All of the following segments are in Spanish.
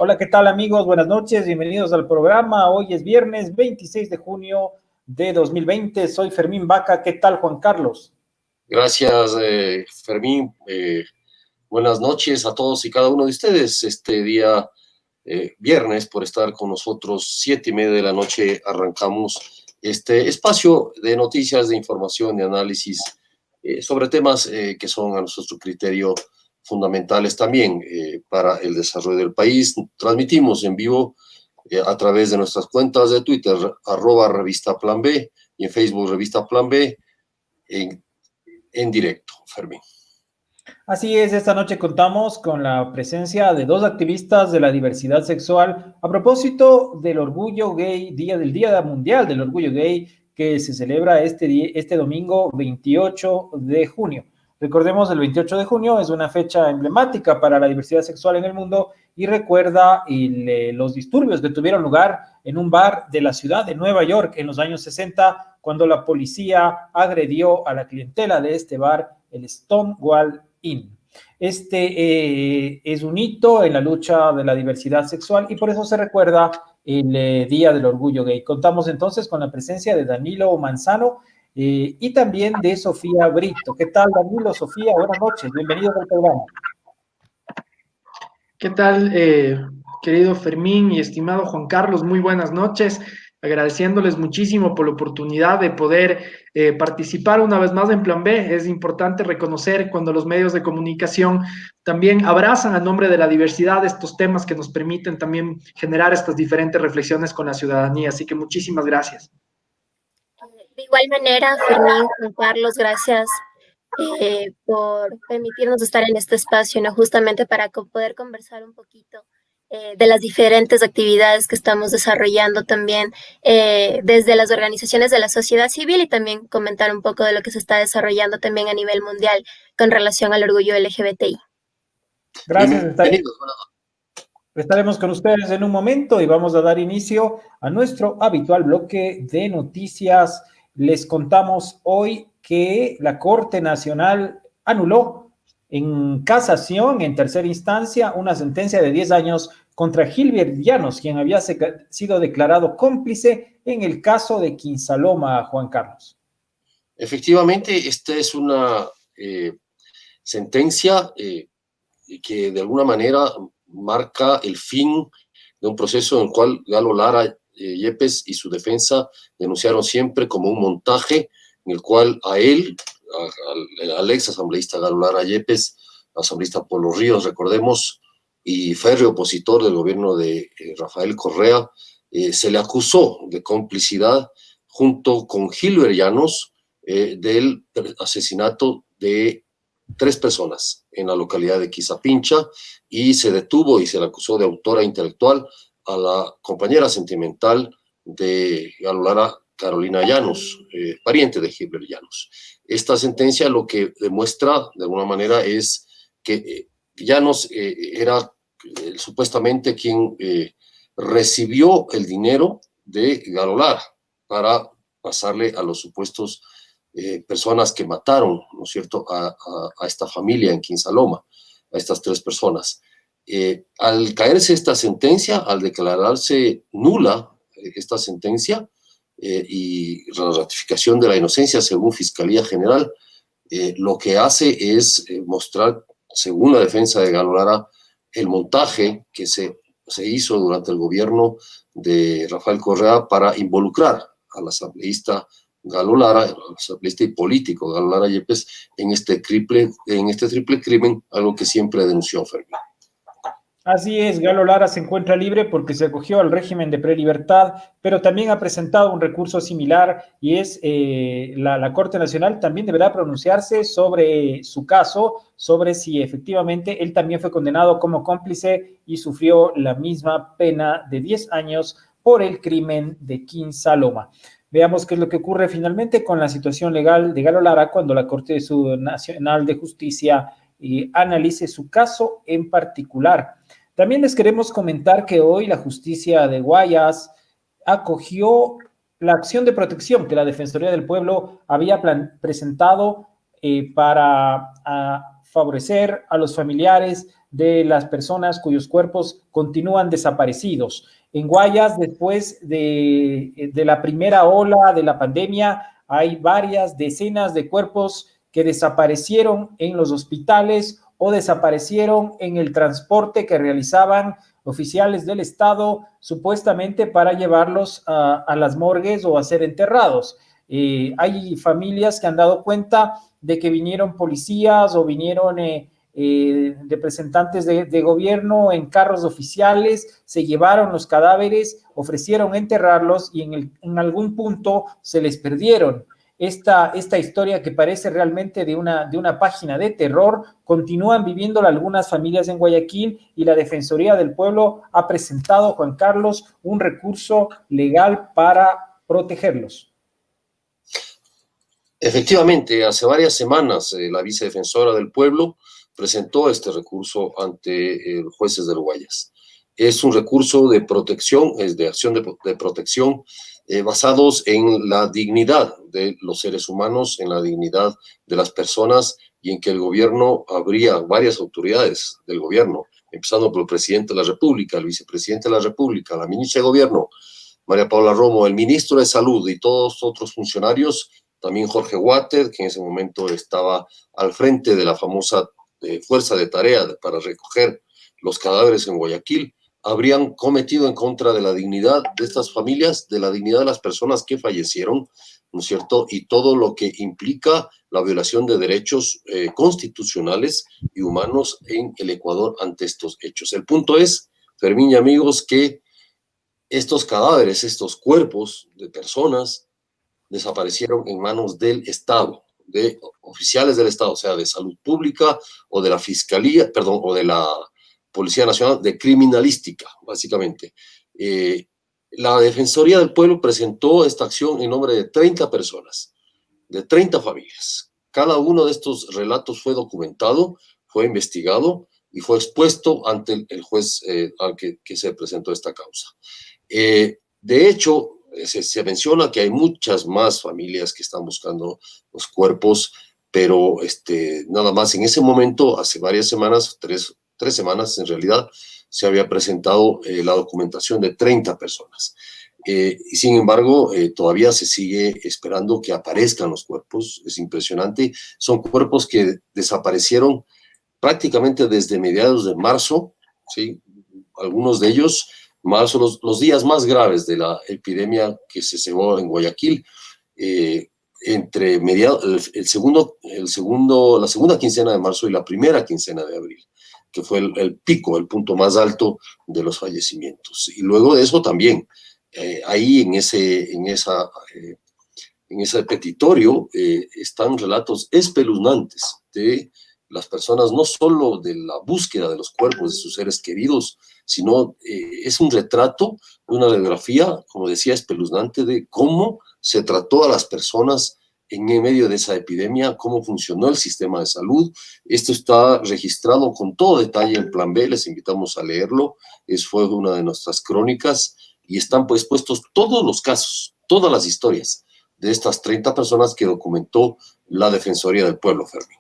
Hola, ¿qué tal amigos? Buenas noches, bienvenidos al programa. Hoy es viernes 26 de junio de 2020. Soy Fermín Vaca. ¿Qué tal, Juan Carlos? Gracias, Fermín. Buenas noches a todos y cada uno de ustedes. Este día viernes, por estar con nosotros, 7:30 de la noche, arrancamos este espacio de noticias, de información, de análisis sobre temas que son a nuestro criterio fundamentales también para el desarrollo del país. Transmitimos en vivo a través de nuestras cuentas de Twitter, @Revista Plan B, y en Facebook Revista Plan B, en directo, Fermín. Así es, esta noche contamos con la presencia de dos activistas de la diversidad sexual a propósito del orgullo gay, del Día Mundial del Orgullo Gay, que se celebra este domingo 28 de junio. Recordemos, el 28 de junio es una fecha emblemática para la diversidad sexual en el mundo y recuerda los disturbios que tuvieron lugar en un bar de la ciudad de Nueva York en los años 60, cuando la policía agredió a la clientela de este bar, el Stonewall Inn. Es un hito en la lucha de la diversidad sexual y por eso se recuerda el Día del Orgullo Gay. Contamos entonces con la presencia de Danilo Manzano y también de Sofía Brito. ¿Qué tal, Danilo, Sofía? Buenas noches, bienvenidos al programa. ¿Qué tal, querido Fermín y estimado Juan Carlos? Muy buenas noches. Agradeciéndoles muchísimo por la oportunidad de poder participar una vez más en Plan B. Es importante reconocer cuando los medios de comunicación también abrazan a nombre de la diversidad estos temas que nos permiten también generar estas diferentes reflexiones con la ciudadanía. Así que muchísimas gracias. De igual manera, Fermín, Juan Carlos, gracias por permitirnos estar en este espacio, ¿no? Justamente para poder conversar un poquito de las diferentes actividades que estamos desarrollando también desde las organizaciones de la sociedad civil y también comentar un poco de lo que se está desarrollando también a nivel mundial con relación al orgullo LGBTI. Gracias, estaremos con ustedes en un momento y vamos a dar inicio a nuestro habitual bloque de noticias. Les contamos hoy que la Corte Nacional anuló en casación, en tercera instancia, una sentencia de 10 años contra Gilbert Llanos, quien había sido declarado cómplice en el caso de Quinsaloma, Juan Carlos. Efectivamente, esta es una sentencia que de alguna manera marca el fin de un proceso en el cual Galo Lara Yepes y su defensa denunciaron siempre como un montaje en el cual a él, al ex asambleísta Galo Lara Yepes, asambleísta por los Ríos, recordemos, y férreo opositor del gobierno de Rafael Correa, se le acusó de complicidad junto con Gilbert Llanos del asesinato de 3 personas en la localidad de Quizapincha, y se detuvo y se le acusó de autora intelectual a la compañera sentimental de Galo Lara, Carolina Llanos, pariente de Gilbert Llanos. Esta sentencia lo que demuestra de alguna manera es que Llanos era supuestamente quien recibió el dinero de Galo Lara para pasarle a los supuestos personas que mataron, ¿no es cierto?, a esta familia en Quinsaloma, a estas 3 personas. Al caerse esta sentencia, al declararse nula esta sentencia y la ratificación de la inocencia según Fiscalía General, lo que hace es mostrar, según la defensa de Galo Lara, el montaje que se hizo durante el gobierno de Rafael Correa para involucrar al asambleísta Galo Lara, el asambleísta y político Galo Lara Yepes, en este triple crimen, algo que siempre denunció Fermín. Así es, Galo Lara se encuentra libre porque se acogió al régimen de prelibertad, pero también ha presentado un recurso similar y es la Corte Nacional también deberá pronunciarse sobre su caso, sobre si efectivamente él también fue condenado como cómplice y sufrió la misma pena de 10 años por el crimen de Quinsaloma. Veamos qué es lo que ocurre finalmente con la situación legal de Galo Lara cuando la Corte Nacional de Justicia analice su caso en particular. También les queremos comentar que hoy la justicia de Guayas acogió la acción de protección que la Defensoría del Pueblo había presentado para favorecer a los familiares de las personas cuyos cuerpos continúan desaparecidos. En Guayas, después de la primera ola de la pandemia, hay varias decenas de cuerpos que desaparecieron en los hospitales o desaparecieron en el transporte que realizaban oficiales del Estado, supuestamente para llevarlos a las morgues o a ser enterrados. Hay familias que han dado cuenta de que vinieron policías o vinieron representantes de gobierno en carros oficiales, se llevaron los cadáveres, ofrecieron enterrarlos y en algún punto se les perdieron. Esta historia que parece realmente de una página de terror, continúan viviéndola algunas familias en Guayaquil y la Defensoría del Pueblo ha presentado, Juan Carlos, un recurso legal para protegerlos. Efectivamente, hace varias semanas la vicedefensora del pueblo presentó este recurso ante jueces de Guayas. Es un recurso de protección, es de acción de protección basados en la dignidad de los seres humanos, en la dignidad de las personas y en que el gobierno habría varias autoridades del gobierno, empezando por el presidente de la República, el vicepresidente de la República, la ministra de Gobierno, María Paula Romo, el ministro de Salud y todos otros funcionarios, también Jorge Water, que en ese momento estaba al frente de la famosa fuerza de tarea para recoger los cadáveres en Guayaquil, habrían cometido en contra de la dignidad de estas familias, de la dignidad de las personas que fallecieron, ¿no es cierto? Y todo lo que implica la violación de derechos constitucionales y humanos en el Ecuador ante estos hechos. El punto es, Fermín y amigos, que estos cadáveres, estos cuerpos de personas desaparecieron en manos del Estado, de oficiales del Estado, o sea, de salud pública o de la Fiscalía, perdón, o de la Policía Nacional, de criminalística, básicamente. La Defensoría del Pueblo presentó esta acción en nombre de 30 personas, de 30 familias. Cada uno de estos relatos fue documentado, fue investigado y fue expuesto ante el juez al que se presentó esta causa. De hecho, se menciona que hay muchas más familias que están buscando los cuerpos, pero nada más en ese momento, hace varias semanas, tres semanas en realidad, se había presentado la documentación de 30 personas. Y sin embargo, todavía se sigue esperando que aparezcan los cuerpos. Es impresionante. Son cuerpos que desaparecieron prácticamente desde mediados de marzo, ¿sí? Algunos de ellos, marzo, los días más graves de la epidemia que se cebó en Guayaquil, entre la segunda quincena de marzo y la primera quincena de abril, que fue el pico, el punto más alto de los fallecimientos. Y luego de eso también, ahí en ese petitorio están relatos espeluznantes de las personas, no solo de la búsqueda de los cuerpos de sus seres queridos, sino es un retrato, una radiografía, como decía, espeluznante de cómo se trató a las personas en medio de esa epidemia, cómo funcionó el sistema de salud. Esto está registrado con todo detalle en Plan B, les invitamos a leerlo, fue una de nuestras crónicas, y están pues puestos todos los casos, todas las historias de estas 30 personas que documentó la Defensoría del Pueblo, Fermín.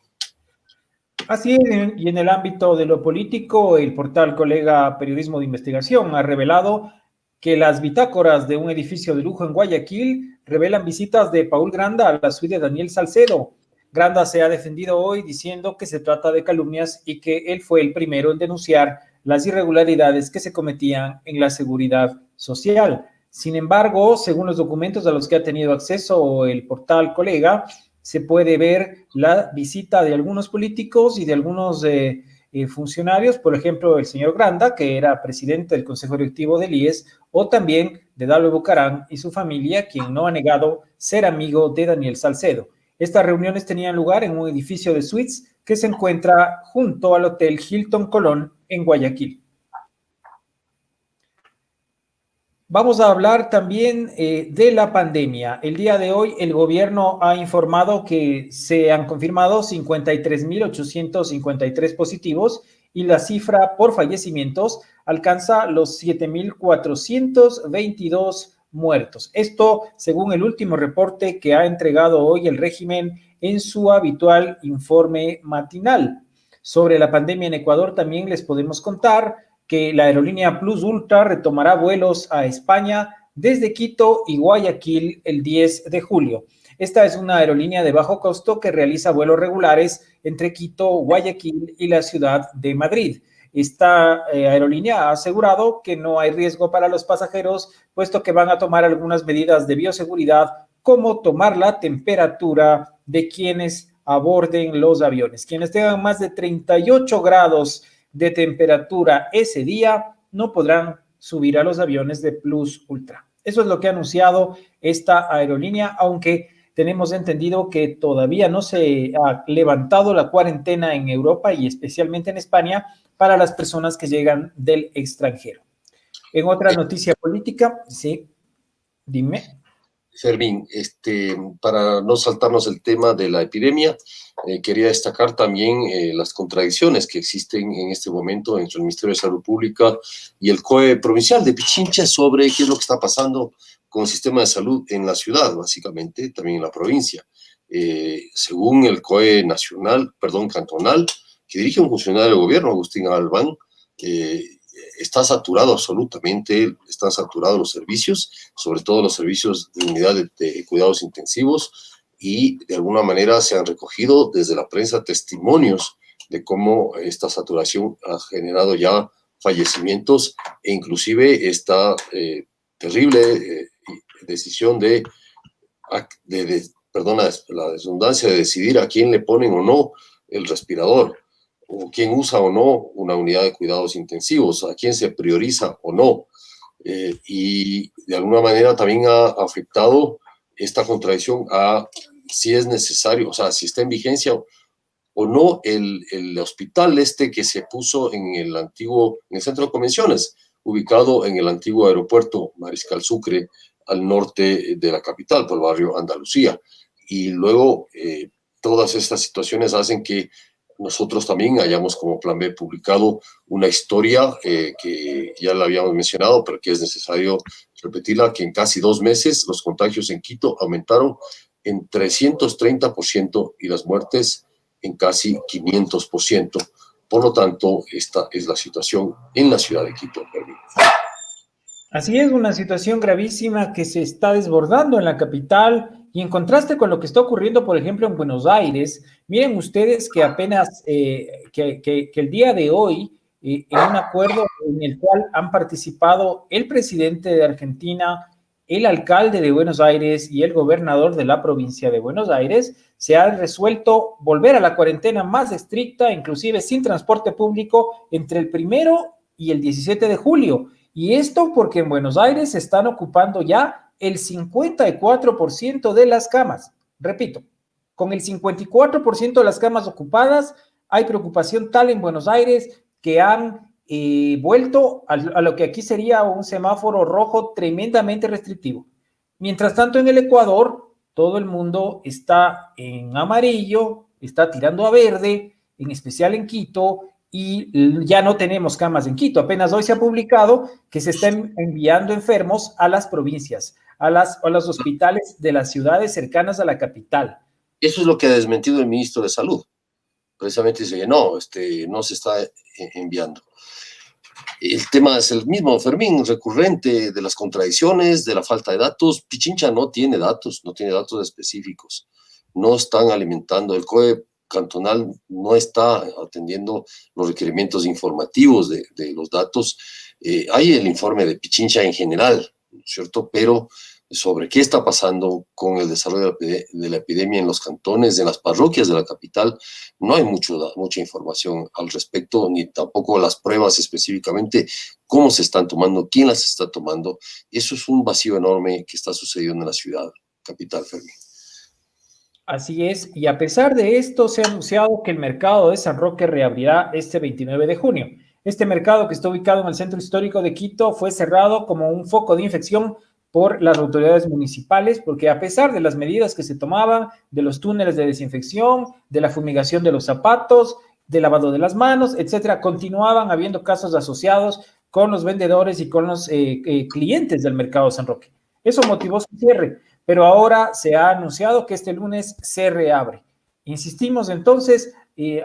Así es, y en el ámbito de lo político, el portal Colega Periodismo de Investigación ha revelado que las bitácoras de un edificio de lujo en Guayaquil revelan visitas de Paul Granda a la suite de Daniel Salcedo. Granda se ha defendido hoy diciendo que se trata de calumnias y que él fue el primero en denunciar las irregularidades que se cometían en la seguridad social. Sin embargo, según los documentos a los que ha tenido acceso el portal Colega, se puede ver la visita de algunos políticos y de algunos funcionarios, por ejemplo, el señor Granda, que era presidente del Consejo Directivo del IES, o también de Dalve Bucarán y su familia, quien no ha negado ser amigo de Daniel Salcedo. Estas reuniones tenían lugar en un edificio de suites que se encuentra junto al Hotel Hilton Colón en Guayaquil. Vamos a hablar también de la pandemia. El día de hoy el gobierno ha informado que se han confirmado 53.853 positivos y la cifra por fallecimientos alcanza los 7.422 muertos. Esto según el último reporte que ha entregado hoy el régimen en su habitual informe matinal. Sobre la pandemia en Ecuador también les podemos contar que la aerolínea Plus Ultra retomará vuelos a España desde Quito y Guayaquil el 10 de julio. Esta es una aerolínea de bajo costo que realiza vuelos regulares entre Quito, Guayaquil y la ciudad de Madrid. Esta aerolínea ha asegurado que no hay riesgo para los pasajeros, puesto que van a tomar algunas medidas de bioseguridad, como tomar la temperatura de quienes aborden los aviones. Quienes tengan más de 38 grados de temperatura ese día no podrán subir a los aviones de Plus Ultra. Eso es lo que ha anunciado esta aerolínea, aunque tenemos entendido que todavía no se ha levantado la cuarentena en Europa y especialmente en España para las personas que llegan del extranjero. En otra noticia política, sí, dime. Fermín, para no saltarnos el tema de la epidemia, quería destacar también las contradicciones que existen en este momento entre el Ministerio de Salud Pública y el COE provincial de Pichincha sobre qué es lo que está pasando con el sistema de salud en la ciudad, básicamente, también en la provincia. Según el COE cantonal, que dirige un funcionario del gobierno, Agustín Albán, está saturado absolutamente, están saturados los servicios, sobre todo los servicios de unidad de cuidados intensivos, y de alguna manera se han recogido desde la prensa testimonios de cómo esta saturación ha generado ya fallecimientos e inclusive esta terrible decisión perdona la redundancia, de decidir a quién le ponen o no el respirador, o quién usa o no una unidad de cuidados intensivos, a quién se prioriza o no. Y de alguna manera también ha afectado esta contradicción a si es necesario, o sea, si está en vigencia o no el hospital que se puso en el centro de convenciones, ubicado en el antiguo aeropuerto Mariscal Sucre, al norte de la capital, por el barrio Andalucía. Y luego todas estas situaciones hacen que nosotros también hayamos como Plan B publicado una historia que ya la habíamos mencionado, pero que es necesario repetirla, que en casi 2 meses los contagios en Quito aumentaron en 330% y las muertes en casi 500%. Por lo tanto, esta es la situación en la ciudad de Quito. Así es, una situación gravísima que se está desbordando en la capital y en contraste con lo que está ocurriendo, por ejemplo, en Buenos Aires. Miren ustedes que apenas, que el día de hoy, en un acuerdo en el cual han participado el presidente de Argentina, el alcalde de Buenos Aires y el gobernador de la provincia de Buenos Aires, se ha resuelto volver a la cuarentena más estricta, inclusive sin transporte público, entre el 1 y el 17 de julio. Y esto porque en Buenos Aires se están ocupando ya el 54% de las camas. Repito, con el 54% de las camas ocupadas, hay preocupación tal en Buenos Aires que han vuelto a lo que aquí sería un semáforo rojo tremendamente restrictivo. Mientras tanto, en el Ecuador, todo el mundo está en amarillo, está tirando a verde, en especial en Quito, y ya no tenemos camas en Quito. Apenas hoy se ha publicado que se están enviando enfermos a las provincias, a los hospitales de las ciudades cercanas a la capital. Eso es lo que ha desmentido el ministro de Salud. Precisamente dice que no se está enviando. El tema es el mismo, Fermín, recurrente de las contradicciones, de la falta de datos. Pichincha no tiene datos específicos. No están alimentando. El COE cantonal no está atendiendo los requerimientos informativos de los datos. Hay el informe de Pichincha en general, ¿cierto? Pero sobre qué está pasando con el desarrollo de la epidemia en los cantones, en las parroquias de la capital, no hay mucha información al respecto, ni tampoco las pruebas específicamente, cómo se están tomando, quién las está tomando. Eso es un vacío enorme que está sucediendo en la ciudad capital, Fermín. Así es, y a pesar de esto, se ha anunciado que el mercado de San Roque reabrirá este 29 de junio. Este mercado, que está ubicado en el centro histórico de Quito, fue cerrado como un foco de infección por las autoridades municipales, porque a pesar de las medidas que se tomaban, de los túneles de desinfección, de la fumigación de los zapatos, del lavado de las manos, etcétera, continuaban habiendo casos asociados con los vendedores y con los clientes del mercado San Roque. Eso motivó su cierre, pero ahora se ha anunciado que este lunes se reabre. Insistimos entonces,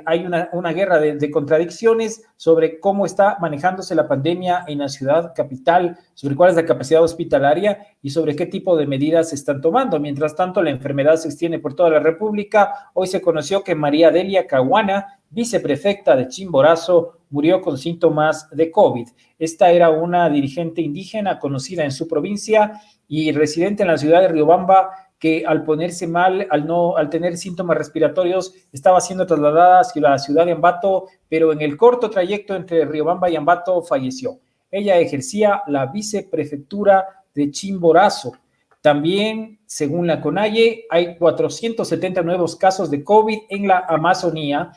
hay una guerra de contradicciones sobre cómo está manejándose la pandemia en la ciudad capital, sobre cuál es la capacidad hospitalaria y sobre qué tipo de medidas se están tomando. Mientras tanto, la enfermedad se extiende por toda la República. Hoy se conoció que María Delia Caguana, viceprefecta de Chimborazo, murió con síntomas de COVID. Esta era una dirigente indígena conocida en su provincia y residente en la ciudad de Riobamba, que al ponerse mal, al tener síntomas respiratorios, estaba siendo trasladada hacia la ciudad de Ambato, pero en el corto trayecto entre Riobamba y Ambato falleció. Ella ejercía la viceprefectura de Chimborazo. También, según la CONAIE, hay 470 nuevos casos de COVID en la Amazonía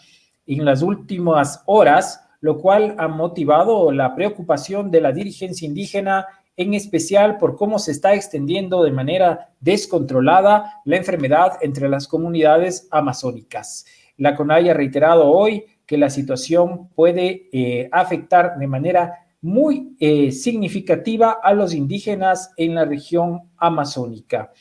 en las últimas horas, lo cual ha motivado la preocupación de la dirigencia indígena, en especial por cómo se está extendiendo de manera descontrolada la enfermedad entre las comunidades amazónicas. La CONAIE ha reiterado hoy que la situación puede afectar de manera muy significativa a los indígenas en la región amazónica.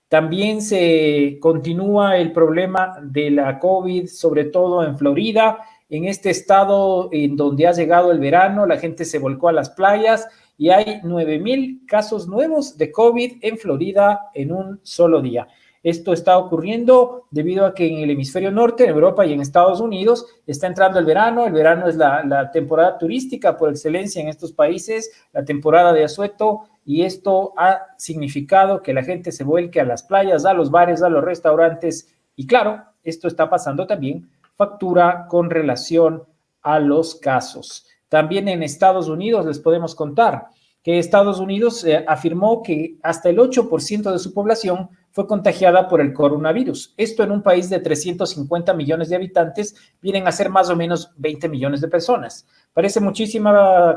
También se continúa el problema de la COVID, sobre todo en Florida. En este estado en donde ha llegado el verano, la gente se volcó a las playas y hay 9,000 casos nuevos de COVID en Florida en un solo día. Esto está ocurriendo debido a que en el hemisferio norte, en Europa y en Estados Unidos, está entrando el verano. El verano es la temporada turística por excelencia en estos países, la temporada de asueto, y esto ha significado que la gente se vuelque a las playas, a los bares, a los restaurantes, y claro, esto está pasando también factura con relación a los casos. También en Estados Unidos les podemos contar que Estados Unidos afirmó que hasta el 8% de su población fue contagiada por el coronavirus. Esto en un país de 350 millones de habitantes vienen a ser más o menos 20 millones de personas. Parece muchísima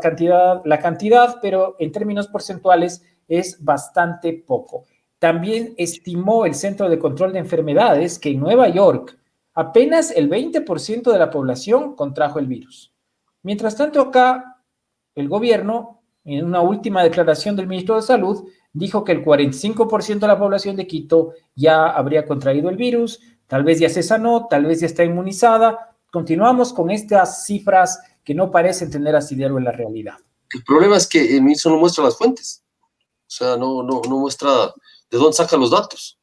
la cantidad, pero en términos porcentuales es bastante poco. También estimó el Centro de Control de Enfermedades que en Nueva York apenas el 20% de la población contrajo el virus. Mientras tanto, acá el gobierno, en una última declaración del ministro de Salud, dijo que el 45% de la población de Quito ya habría contraído el virus, tal vez ya se sanó, tal vez ya está inmunizada. Continuamos con estas cifras que no parecen tener asidero en la realidad. El problema es que el ministro no muestra las fuentes, o sea, no muestra de dónde saca los datos.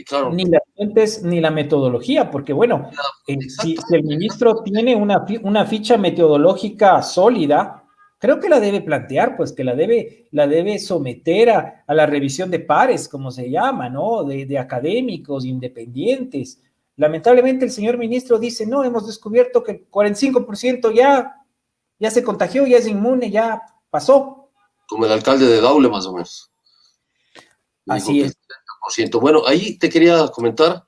Claro. Ni las fuentes ni la metodología, porque bueno, si el ministro tiene una ficha metodológica sólida, creo que la debe plantear, pues que la debe someter a la revisión de pares, como se llama, ¿no? De académicos independientes. Lamentablemente el señor ministro dice, no, hemos descubierto que el 45% ya se contagió, ya es inmune, ya pasó. Como el alcalde de Daule, más o menos. Así es. Bueno, ahí te quería comentar,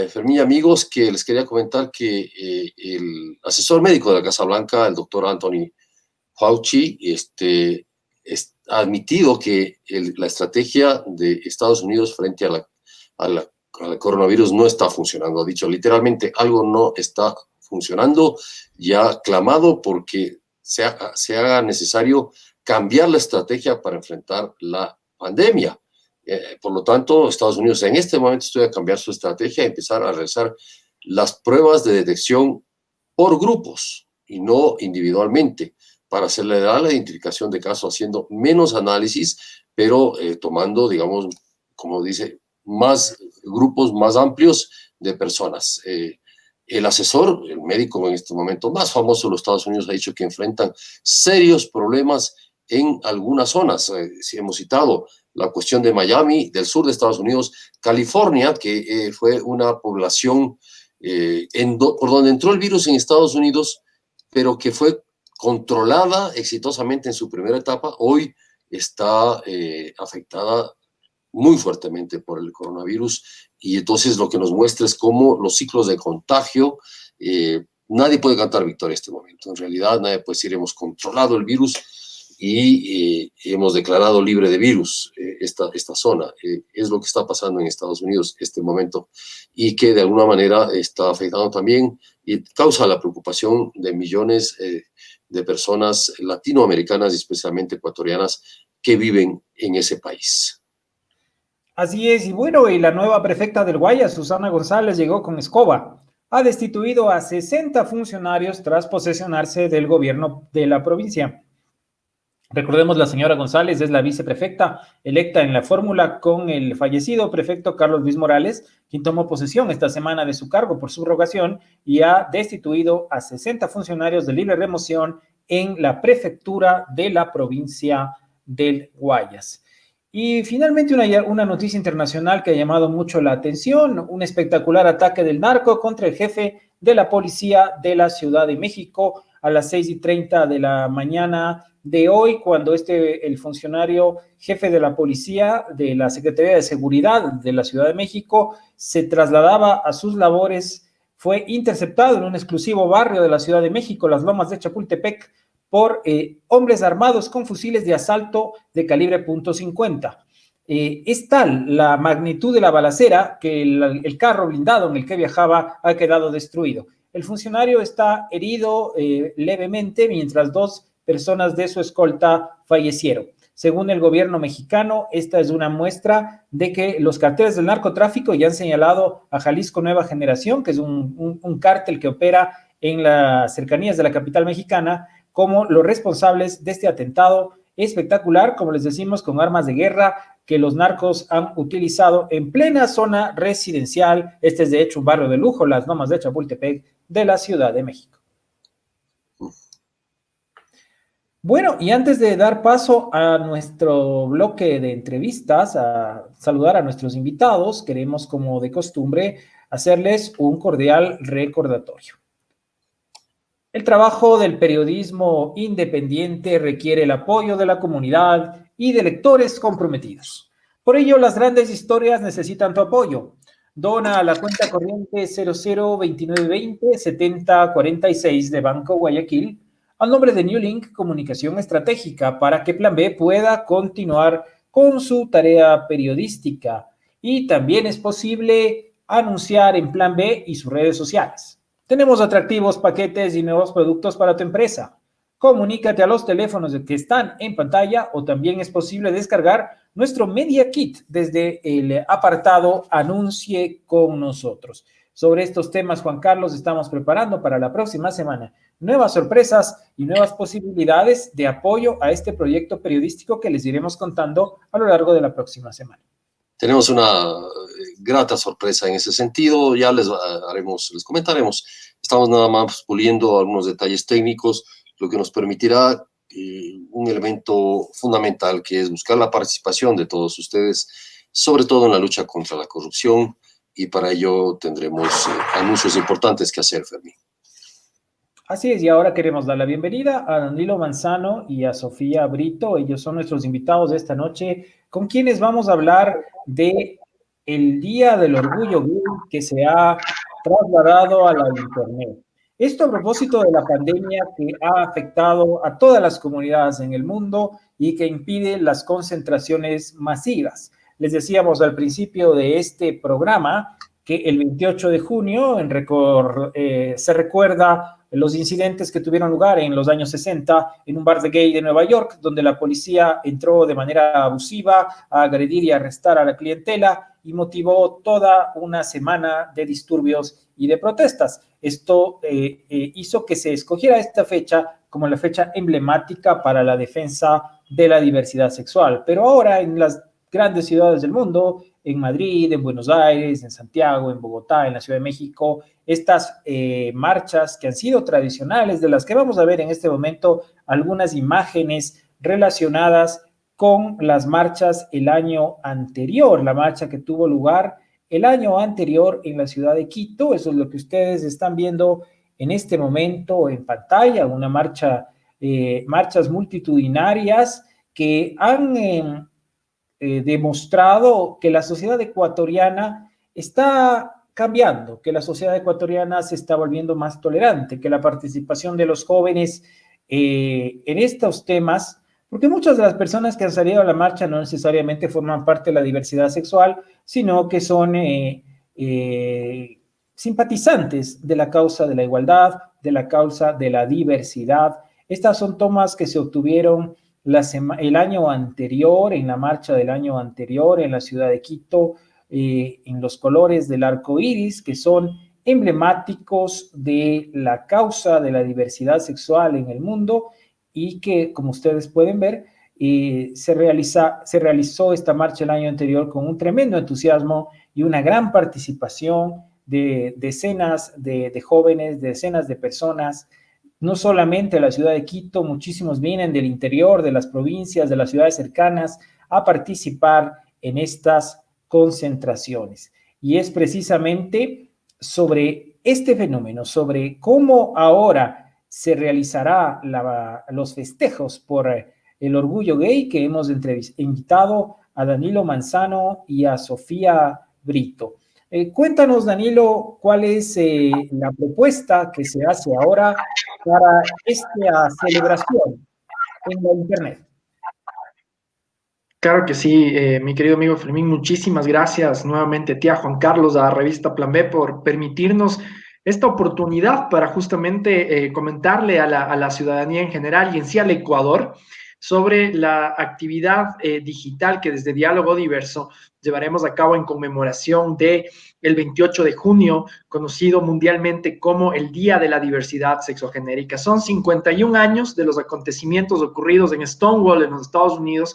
Fermín, amigos, que les quería comentar que el asesor médico de la Casa Blanca, el doctor Anthony Fauci, ha admitido que la estrategia de Estados Unidos frente al coronavirus no está funcionando. Ha dicho literalmente, algo no está funcionando, y ha clamado porque se haga necesario cambiar la estrategia para enfrentar la pandemia. Por lo tanto, Estados Unidos en este momento estudia cambiar su estrategia y empezar a realizar las pruebas de detección por grupos y no individualmente, para acelerar la identificación de casos, haciendo menos análisis, pero tomando, digamos, como dice, más grupos más amplios de personas. El asesor, el médico en este momento más famoso de los Estados Unidos, ha dicho que enfrentan serios problemas en algunas zonas. Si hemos citado la cuestión de Miami, del sur de Estados Unidos, California, que fue una población por donde entró el virus en Estados Unidos, pero que fue controlada exitosamente en su primera etapa, hoy está afectada muy fuertemente por el coronavirus, y entonces lo que nos muestra es cómo los ciclos de contagio, nadie puede cantar victoria en este momento. En realidad nadie puede decir hemos controlado el virus y hemos declarado libre de virus esta zona. Es lo que está pasando en Estados Unidos en este momento, y que de alguna manera está afectando también y causa la preocupación de millones de personas latinoamericanas y especialmente ecuatorianas que viven en ese país. Así es, y bueno, y la nueva prefecta del Guayas, Susana González, llegó con escoba. Ha destituido a 60 funcionarios tras posesionarse del gobierno de la provincia. Recordemos, la señora González es la viceprefecta electa en la fórmula con el fallecido prefecto Carlos Luis Morales, quien tomó posesión esta semana de su cargo por subrogación y ha destituido a 60 funcionarios de libre remoción en la prefectura de la provincia del Guayas. Y finalmente una noticia internacional que ha llamado mucho la atención, un espectacular ataque del narco contra el jefe de la policía de la Ciudad de México a las 6:30 de la mañana de hoy, cuando el funcionario jefe de la policía de la Secretaría de Seguridad de la Ciudad de México se trasladaba a sus labores, fue interceptado en un exclusivo barrio de la Ciudad de México, Las Lomas de Chapultepec, por hombres armados con fusiles de asalto de calibre .50. Es tal la magnitud de la balacera que el carro blindado en el que viajaba ha quedado destruido. El funcionario está herido levemente, mientras 2 personas de su escolta fallecieron. Según el gobierno mexicano, esta es una muestra de que los carteles del narcotráfico ya han señalado a Jalisco Nueva Generación, que es un cártel que opera en las cercanías de la capital mexicana, como los responsables de este atentado espectacular, como les decimos, con armas de guerra que los narcos han utilizado en plena zona residencial. Este es de hecho un barrio de lujo, Las Lomas de Chapultepec, de la Ciudad de México. Bueno, y antes de dar paso a nuestro bloque de entrevistas, a saludar a nuestros invitados, queremos, como de costumbre, hacerles un cordial recordatorio. El trabajo del periodismo independiente requiere el apoyo de la comunidad y de lectores comprometidos. Por ello, las grandes historias necesitan tu apoyo. Dona a la cuenta corriente 002920 7046 de Banco Guayaquil al nombre de New Link Comunicación Estratégica para que Plan B pueda continuar con su tarea periodística. Y también es posible anunciar en Plan B y sus redes sociales. Tenemos atractivos paquetes y nuevos productos para tu empresa. Comunícate a los teléfonos que están en pantalla o también es posible descargar nuestro Media Kit desde el apartado Anuncie con nosotros. Sobre estos temas, Juan Carlos, estamos preparando para la próxima semana nuevas sorpresas y nuevas posibilidades de apoyo a este proyecto periodístico que les iremos contando a lo largo de la próxima semana. Tenemos una grata sorpresa en ese sentido, ya les comentaremos. Estamos nada más puliendo algunos detalles técnicos, lo que nos permitirá un elemento fundamental, que es buscar la participación de todos ustedes, sobre todo en la lucha contra la corrupción, y para ello tendremos anuncios importantes que hacer, Fermín. Así es, y ahora queremos dar la bienvenida a Danilo Manzano y a Sofía Brito. Ellos son nuestros invitados de esta noche, con quienes vamos a hablar de el Día del Orgullo Gay que se ha trasladado a la internet. Esto a propósito de la pandemia que ha afectado a todas las comunidades en el mundo y que impide las concentraciones masivas. Les decíamos al principio de este programa que el 28 de junio se recuerda los incidentes que tuvieron lugar en los años 60 en un bar de gay de Nueva York, donde la policía entró de manera abusiva a agredir y arrestar a la clientela y motivó toda una semana de disturbios y de protestas. Esto hizo que se escogiera esta fecha como la fecha emblemática para la defensa de la diversidad sexual. Pero ahora en las grandes ciudades del mundo, en Madrid, en Buenos Aires, en Santiago, en Bogotá, en la Ciudad de México, estas marchas que han sido tradicionales, de las que vamos a ver en este momento algunas imágenes relacionadas con las marchas el año anterior, la marcha que tuvo lugar el año anterior en la ciudad de Quito. Eso es lo que ustedes están viendo en este momento en pantalla, una marchas multitudinarias que han demostrado que la sociedad ecuatoriana está cambiando, que la sociedad ecuatoriana se está volviendo más tolerante, que la participación de los jóvenes en estos temas, porque muchas de las personas que han salido a la marcha no necesariamente forman parte de la diversidad sexual, sino que son simpatizantes de la causa de la igualdad, de la causa de la diversidad. Estas son tomas que se obtuvieron el año anterior, en la marcha del año anterior en la ciudad de Quito, en los colores del arco iris, que son emblemáticos de la causa de la diversidad sexual en el mundo y que, como ustedes pueden ver, se realizó esta marcha el año anterior con un tremendo entusiasmo y una gran participación de decenas de jóvenes, de decenas de personas, no solamente de la ciudad de Quito, muchísimos vienen del interior, de las provincias, de las ciudades cercanas, a participar en estas concentraciones. Y es precisamente sobre este fenómeno, sobre cómo ahora se realizará los festejos por el orgullo gay, que hemos invitado a Danilo Manzano y a Sofía Brito. Cuéntanos, Danilo, cuál es la propuesta que se hace ahora para esta celebración en la Internet. Claro que sí, mi querido amigo Fermín, muchísimas gracias nuevamente a ti, a Juan Carlos, a Revista Plan B, por permitirnos esta oportunidad para justamente comentarle a la ciudadanía en general y en sí al Ecuador sobre la actividad digital que desde Diálogo Diverso llevaremos a cabo en conmemoración del 28 de junio, conocido mundialmente como el Día de la Diversidad Sexogenérica. Son 51 años de los acontecimientos ocurridos en Stonewall, en los Estados Unidos,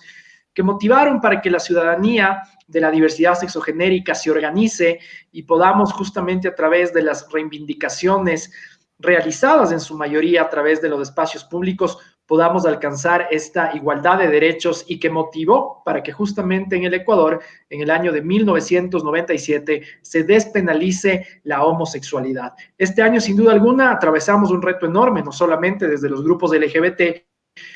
que motivaron para que la ciudadanía de la diversidad sexogenérica se organice y podamos justamente a través de las reivindicaciones realizadas en su mayoría a través de los espacios públicos podamos alcanzar esta igualdad de derechos y que motivó para que justamente en el Ecuador, en el año de 1997, se despenalice la homosexualidad. Este año, sin duda alguna, atravesamos un reto enorme, no solamente desde los grupos LGBT,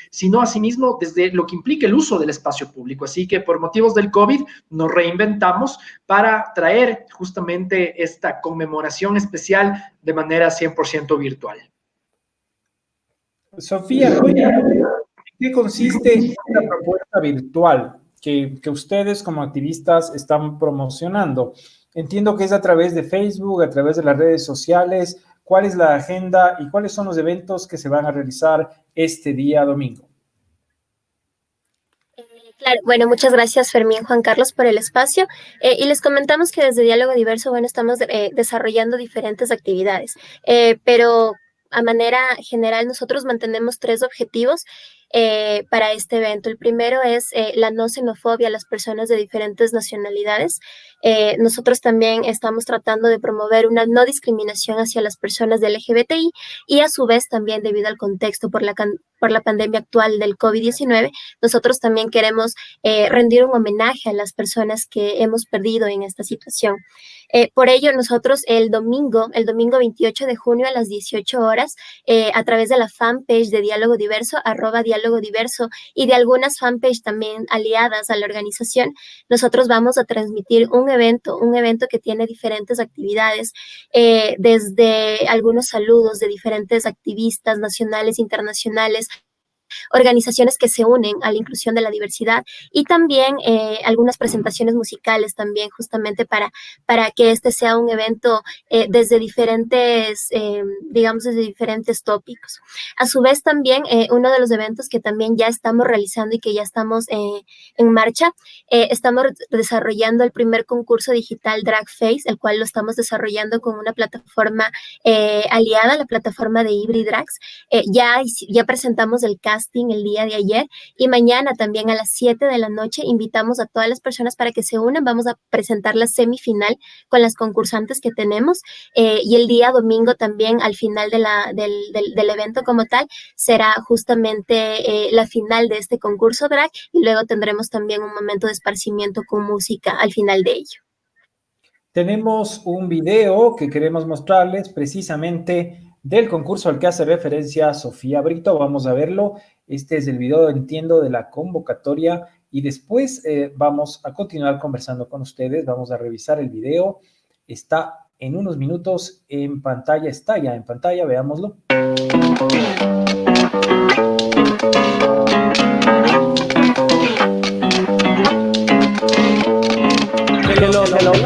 sino asimismo desde lo que implica el uso del espacio público. Así que por motivos del COVID nos reinventamos para traer justamente esta conmemoración especial de manera 100% virtual. Sofía, ¿en qué consiste esta propuesta virtual que ustedes como activistas están promocionando? Entiendo que es a través de Facebook, a través de las redes sociales. ¿Cuál es la agenda y cuáles son los eventos que se van a realizar este día domingo? Claro, bueno, muchas gracias Fermín, Juan Carlos, por el espacio. Y les comentamos que desde Diálogo Diverso, bueno, estamos desarrollando diferentes actividades, pero a manera general nosotros mantenemos 3 objetivos para este evento. El primero es la no xenofobia a las personas de diferentes nacionalidades. Nosotros también estamos tratando de promover una no discriminación hacia las personas de LGBTI y a su vez también debido al contexto por la pandemia actual del COVID-19, nosotros también queremos rendir un homenaje a las personas que hemos perdido en esta situación. Por ello, nosotros el domingo 28 de junio a las 18 horas, a través de la fanpage de Diálogo Diverso, @Diálogo Diverso, y de algunas fanpage también aliadas a la organización, nosotros vamos a transmitir un evento que tiene diferentes actividades, desde algunos saludos de diferentes activistas nacionales, internacionales, organizaciones que se unen a la inclusión de la diversidad y también algunas presentaciones musicales también justamente para que este sea un evento desde diferentes, desde diferentes tópicos. A su vez también uno de los eventos que también ya estamos realizando y que ya estamos en marcha, estamos desarrollando el primer concurso digital Drag Face, el cual lo estamos desarrollando con una plataforma aliada, la plataforma de Hybrid Drags. Ya presentamos el casting el día de ayer y mañana también a las 7 de la noche invitamos a todas las personas para que se unan. Vamos a presentar la semifinal con las concursantes que tenemos y el día domingo también al final del evento como tal será justamente la final de este concurso drag y luego tendremos también un momento de esparcimiento con música al final de ello. Tenemos un video que queremos mostrarles precisamente del concurso al que hace referencia Sofía Brito. Vamos a verlo. Este es el video, entiendo, de la convocatoria y después vamos a continuar conversando con ustedes. Vamos a revisar el video. Está en unos minutos en pantalla, está ya en pantalla, veámoslo.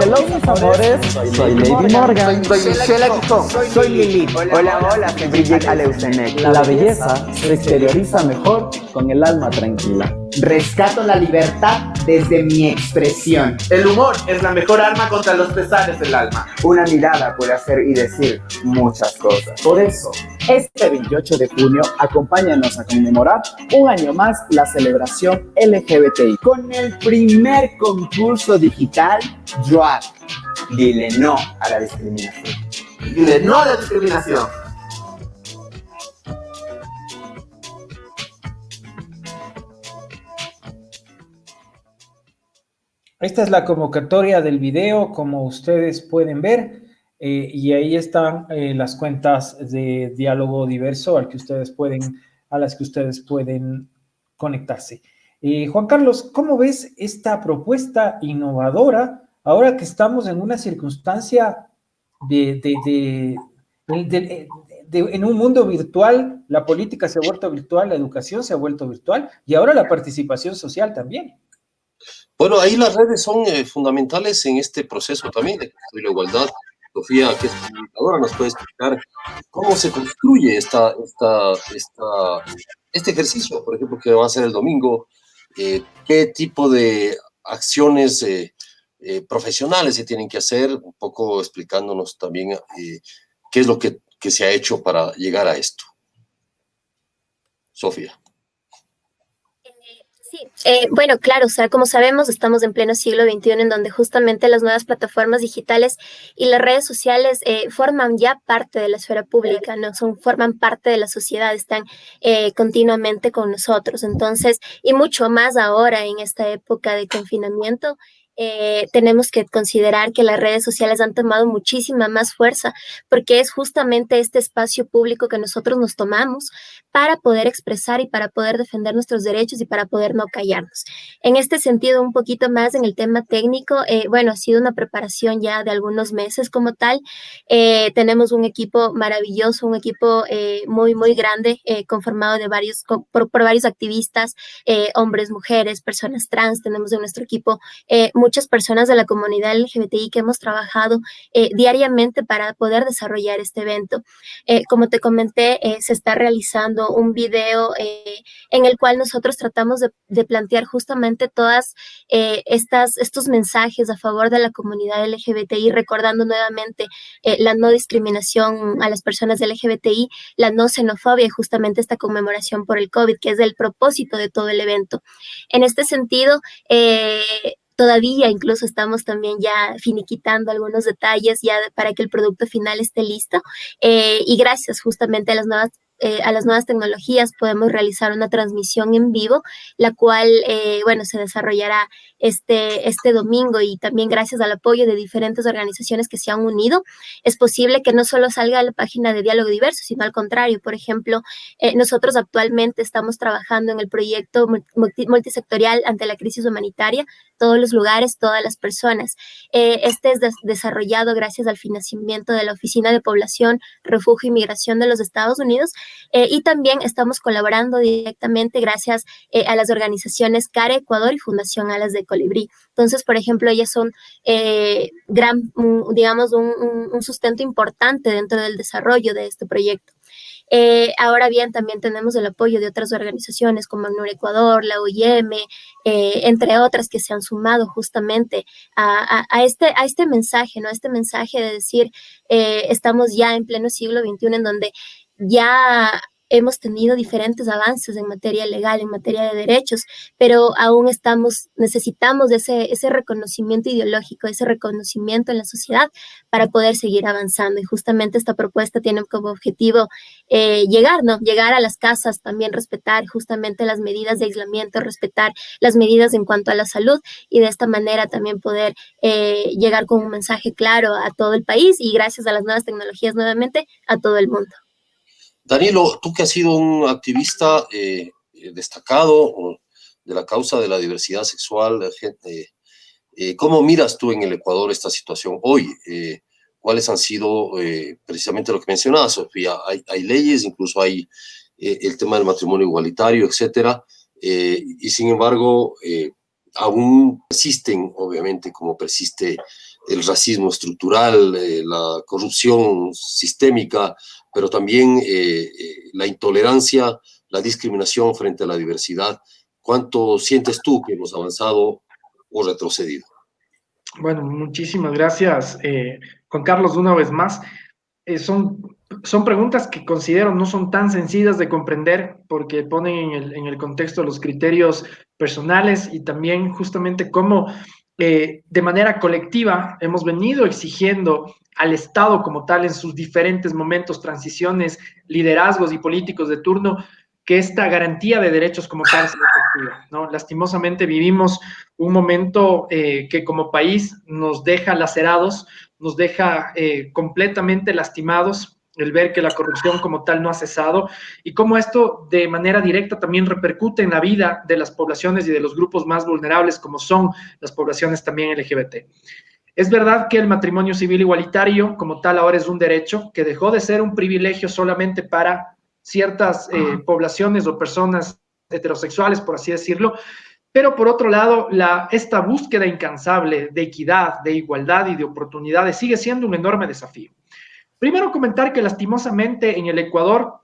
Hello, mis amores. Soy Lady Morgan. Soy Michelle Aguijón. Soy Lili. Hola, soy Brigitte Aleusenek. La belleza se exterioriza mejor con el alma tranquila. Rescato la libertad desde mi expresión. El humor es la mejor arma contra los pesares del alma. Una mirada puede hacer y decir muchas cosas. Por eso, este 28 de junio, acompáñanos a conmemorar un año más la celebración LGBTI. Con el primer concurso digital, Joab. Dile no a la discriminación. Dile no a la discriminación. Esta es la convocatoria del video, como ustedes pueden ver, y ahí están las cuentas de Diálogo Diverso a las que ustedes pueden conectarse. Juan Carlos, ¿cómo ves esta propuesta innovadora ahora que estamos en una circunstancia en un mundo virtual? La política se ha vuelto virtual, la educación se ha vuelto virtual y ahora la participación social también. Bueno, ahí las redes son fundamentales en este proceso también de construir la igualdad. Sofía, que es comunicadora, nos puede explicar cómo se construye este ejercicio, por ejemplo, que va a ser el domingo, qué tipo de acciones profesionales se tienen que hacer, un poco explicándonos también qué es lo que se ha hecho para llegar a esto. Sofía. Sí, bueno, claro, o sea, como sabemos, estamos en pleno siglo XXI en donde justamente las nuevas plataformas digitales y las redes sociales forman ya parte de la esfera pública, ¿no? Forman parte de la sociedad, están continuamente con nosotros. Entonces, y mucho más ahora en esta época de confinamiento, tenemos que considerar que las redes sociales han tomado muchísima más fuerza porque es justamente este espacio público que nosotros nos tomamos para poder expresar y para poder defender nuestros derechos y para poder no callarnos. En este sentido, un poquito más en el tema técnico, bueno, ha sido una preparación ya de algunos meses como tal. Tenemos un equipo maravilloso, un equipo muy, muy grande, conformado de por varios activistas, hombres, mujeres, personas trans. Tenemos en nuestro equipo muchas personas de la comunidad LGBTI que hemos trabajado diariamente para poder desarrollar este evento. Como te comenté, se está realizando un video en el cual nosotros tratamos de plantear justamente todas estos mensajes a favor de la comunidad LGBTI, recordando nuevamente la no discriminación a las personas LGBTI, la no xenofobia y justamente esta conmemoración por el COVID, que es el propósito de todo el evento. En este sentido, todavía incluso estamos también ya finiquitando algunos detalles ya para que el producto final esté listo y gracias justamente a las nuevas tecnologías podemos realizar una transmisión en vivo, la cual, bueno, se desarrollará este domingo y también gracias al apoyo de diferentes organizaciones que se han unido, es posible que no solo salga a la página de Diálogo Diverso, sino al contrario. Por ejemplo, nosotros actualmente estamos trabajando en el proyecto multisectorial ante la crisis humanitaria, todos los lugares, todas las personas. Este es desarrollado gracias al financiamiento de la Oficina de Población, Refugio y Migración de los Estados Unidos, y también estamos colaborando directamente gracias a las organizaciones CARE Ecuador y Fundación Alas de Colibrí. Entonces, por ejemplo, ellas son digamos, un sustento importante dentro del desarrollo de este proyecto. Ahora bien, también tenemos el apoyo de otras organizaciones como ACNUR Ecuador, la OIM, entre otras que se han sumado justamente a este mensaje, ¿no? Este mensaje de decir, estamos ya en pleno siglo XXI en donde ya hemos tenido diferentes avances en materia legal, en materia de derechos, pero aún necesitamos ese reconocimiento ideológico, ese reconocimiento en la sociedad para poder seguir avanzando. Y justamente esta propuesta tiene como objetivo llegar a las casas, también respetar justamente las medidas de aislamiento, respetar las medidas en cuanto a la salud y de esta manera también poder llegar con un mensaje claro a todo el país y gracias a las nuevas tecnologías nuevamente a todo el mundo. Danilo, tú que has sido un activista destacado de la causa de la diversidad sexual, ¿cómo miras tú en el Ecuador esta situación hoy? ¿Cuáles han sido precisamente lo que mencionabas, Sofía? Hay leyes, incluso hay el tema del matrimonio igualitario, etcétera, y sin embargo aún persisten, obviamente, como persiste el racismo estructural, la corrupción sistémica, pero también la intolerancia la discriminación frente a la diversidad. ¿Cuánto sientes tú que hemos avanzado o retrocedido? Bueno, muchísimas gracias, Juan Carlos, una vez más. Son preguntas que considero no son tan sencillas de comprender porque ponen en el contexto los criterios personales y también justamente cómo de manera colectiva hemos venido exigiendo al Estado como tal en sus diferentes momentos, transiciones, liderazgos y políticos de turno, que esta garantía de derechos como tal sea efectiva, ¿no? Lastimosamente vivimos un momento que como país nos deja lacerados, nos deja completamente lastimados el ver que la corrupción como tal no ha cesado y cómo esto de manera directa también repercute en la vida de las poblaciones y de los grupos más vulnerables como son las poblaciones también LGBT. Es verdad que el matrimonio civil igualitario como tal ahora es un derecho que dejó de ser un privilegio solamente para ciertas poblaciones o personas heterosexuales, por así decirlo, pero por otro lado, esta búsqueda incansable de equidad, de igualdad y de oportunidades sigue siendo un enorme desafío. Primero comentar que lastimosamente en el Ecuador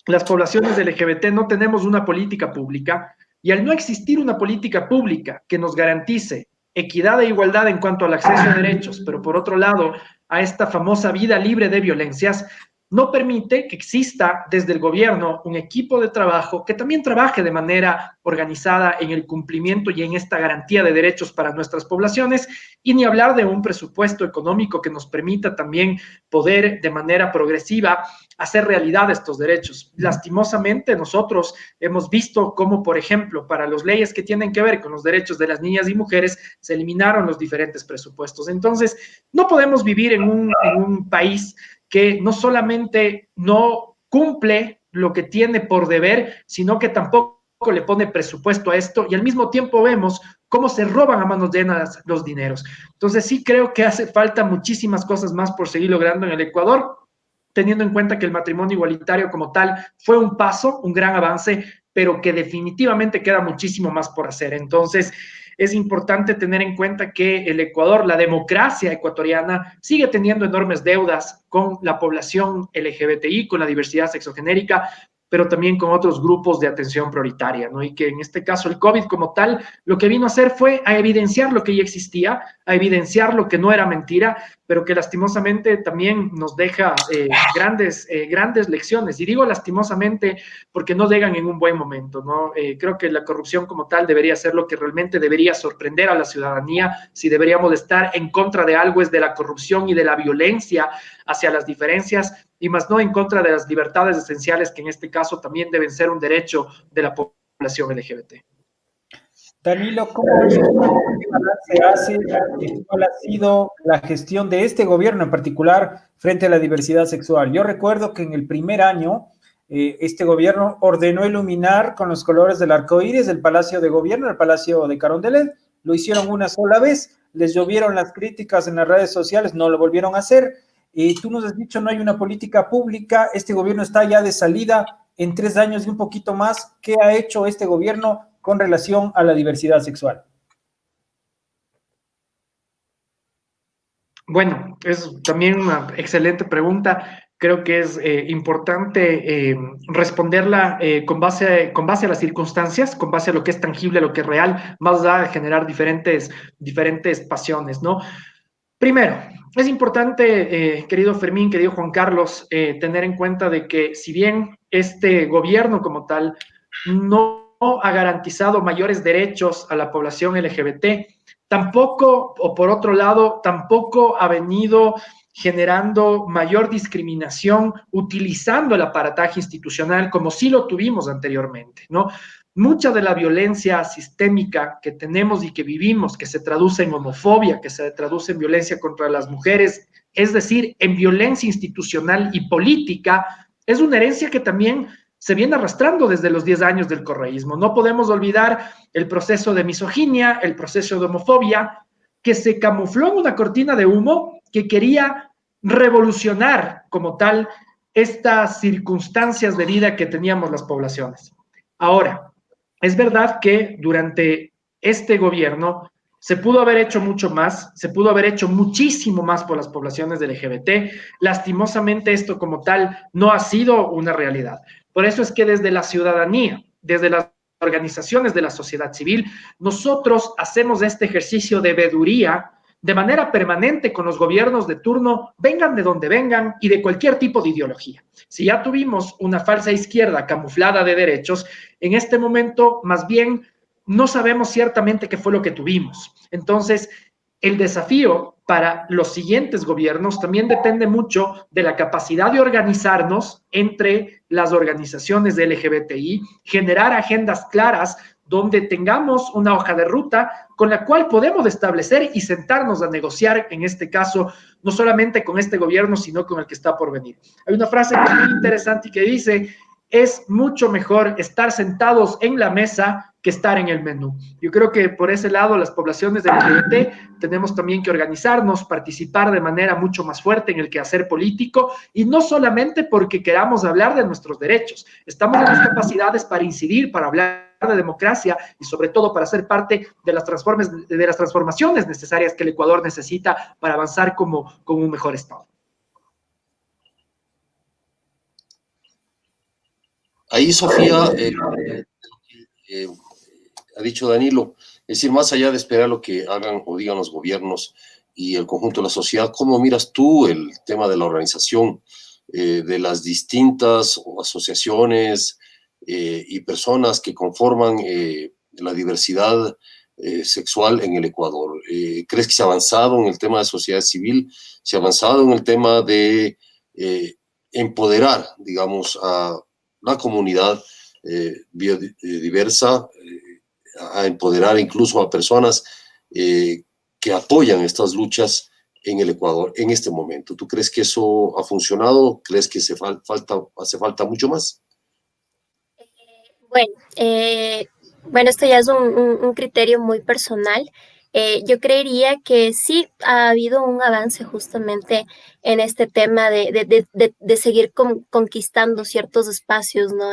las poblaciones LGBT no tenemos una política pública y al no existir una política pública que nos garantice equidad e igualdad en cuanto al acceso a derechos, pero por otro lado a esta famosa vida libre de violencias, no permite que exista desde el gobierno un equipo de trabajo que también trabaje de manera organizada en el cumplimiento y en esta garantía de derechos para nuestras poblaciones, y ni hablar de un presupuesto económico que nos permita también poder de manera progresiva hacer realidad estos derechos. Lastimosamente, nosotros hemos visto cómo, por ejemplo, para las leyes que tienen que ver con los derechos de las niñas y mujeres, se eliminaron los diferentes presupuestos. Entonces, no podemos vivir en un país que no solamente no cumple lo que tiene por deber, sino que tampoco le pone presupuesto a esto y al mismo tiempo vemos cómo se roban a manos llenas los dineros. Entonces sí creo que hace falta muchísimas cosas más por seguir logrando en el Ecuador, teniendo en cuenta que el matrimonio igualitario como tal fue un paso, un gran avance, pero que definitivamente queda muchísimo más por hacer. Entonces, es importante tener en cuenta que el Ecuador, la democracia ecuatoriana, sigue teniendo enormes deudas con la población LGBTI, con la diversidad sexogenérica, pero también con otros grupos de atención prioritaria, ¿no? Y que en este caso el COVID como tal, lo que vino a hacer fue a evidenciar lo que ya existía, a evidenciar lo que no era mentira, pero que lastimosamente también nos deja grandes lecciones. Y digo lastimosamente porque no llegan en un buen momento, ¿no? Creo que la corrupción como tal debería ser lo que realmente debería sorprender a la ciudadanía. Si deberíamos de estar en contra de algo es de la corrupción y de la violencia hacia las diferencias, y más no en contra de las libertades esenciales, que en este caso también deben ser un derecho de la población LGBT. Danilo, ¿cómo se hace? ¿Cuál ha sido la gestión de este gobierno en particular frente a la diversidad sexual? Yo recuerdo que en el primer año este gobierno ordenó iluminar con los colores del arco iris el Palacio de Gobierno, el Palacio de Carondelet. Lo hicieron una sola vez, les llovieron las críticas en las redes sociales, no lo volvieron a hacer. Y tú nos has dicho, no hay una política pública, este gobierno está ya de salida en 3 años y un poquito más. ¿Qué ha hecho este gobierno con relación a la diversidad sexual? Bueno, es también una excelente pregunta. Creo que es importante responderla con base a las circunstancias, con base a lo que es tangible, lo que es real, más allá de generar diferentes pasiones, ¿no? Primero, es importante, querido Fermín, querido Juan Carlos, tener en cuenta de que si bien este gobierno como tal no ha garantizado mayores derechos a la población LGBT, tampoco, o por otro lado, tampoco ha venido generando mayor discriminación utilizando el aparataje institucional como sí lo tuvimos anteriormente, ¿no? Mucha de la violencia sistémica que tenemos y que vivimos, que se traduce en homofobia, que se traduce en violencia contra las mujeres, es decir, en violencia institucional y política, es una herencia que también se viene arrastrando desde los 10 años del correísmo. No podemos olvidar el proceso de misoginia, el proceso de homofobia, que se camufló en una cortina de humo que quería revolucionar como tal estas circunstancias de vida que teníamos las poblaciones. Ahora, es verdad que durante este gobierno se pudo haber hecho mucho más, se pudo haber hecho muchísimo más por las poblaciones LGBT. Lastimosamente esto como tal no ha sido una realidad. Por eso es que desde la ciudadanía, desde las organizaciones de la sociedad civil, nosotros hacemos este ejercicio de veeduría de manera permanente con los gobiernos de turno, vengan de donde vengan y de cualquier tipo de ideología. Si ya tuvimos una falsa izquierda camuflada de derechos, en este momento más bien no sabemos ciertamente qué fue lo que tuvimos. Entonces, el desafío para los siguientes gobiernos también depende mucho de la capacidad de organizarnos entre las organizaciones de LGBTI, generar agendas claras donde tengamos una hoja de ruta con la cual podemos establecer y sentarnos a negociar, en este caso, no solamente con este gobierno, sino con el que está por venir. Hay una frase que es muy interesante y que dice, es mucho mejor estar sentados en la mesa que estar en el menú. Yo creo que por ese lado las poblaciones del LGBT tenemos también que organizarnos, participar de manera mucho más fuerte en el quehacer político y no solamente porque queramos hablar de nuestros derechos, estamos en las capacidades para incidir, para hablar de democracia y sobre todo para ser parte de las transformaciones necesarias que el Ecuador necesita para avanzar como un mejor Estado. Ahí, Sofía, ha dicho Danilo, es decir, más allá de esperar lo que hagan o digan los gobiernos y el conjunto de la sociedad, ¿cómo miras tú el tema de la organización de las distintas asociaciones y personas que conforman la diversidad sexual en el Ecuador? ¿Crees que se ha avanzado en el tema de sociedad civil? ¿Se ha avanzado en el tema de empoderar, digamos, a la comunidad biodiversa, a empoderar incluso a personas que apoyan estas luchas en el Ecuador en este momento? ¿Tú crees que eso ha funcionado? ¿Crees que hace falta mucho más? Bueno, esto ya es un criterio muy personal. Yo creería que sí ha habido un avance justamente en este tema de seguir conquistando ciertos espacios, ¿no?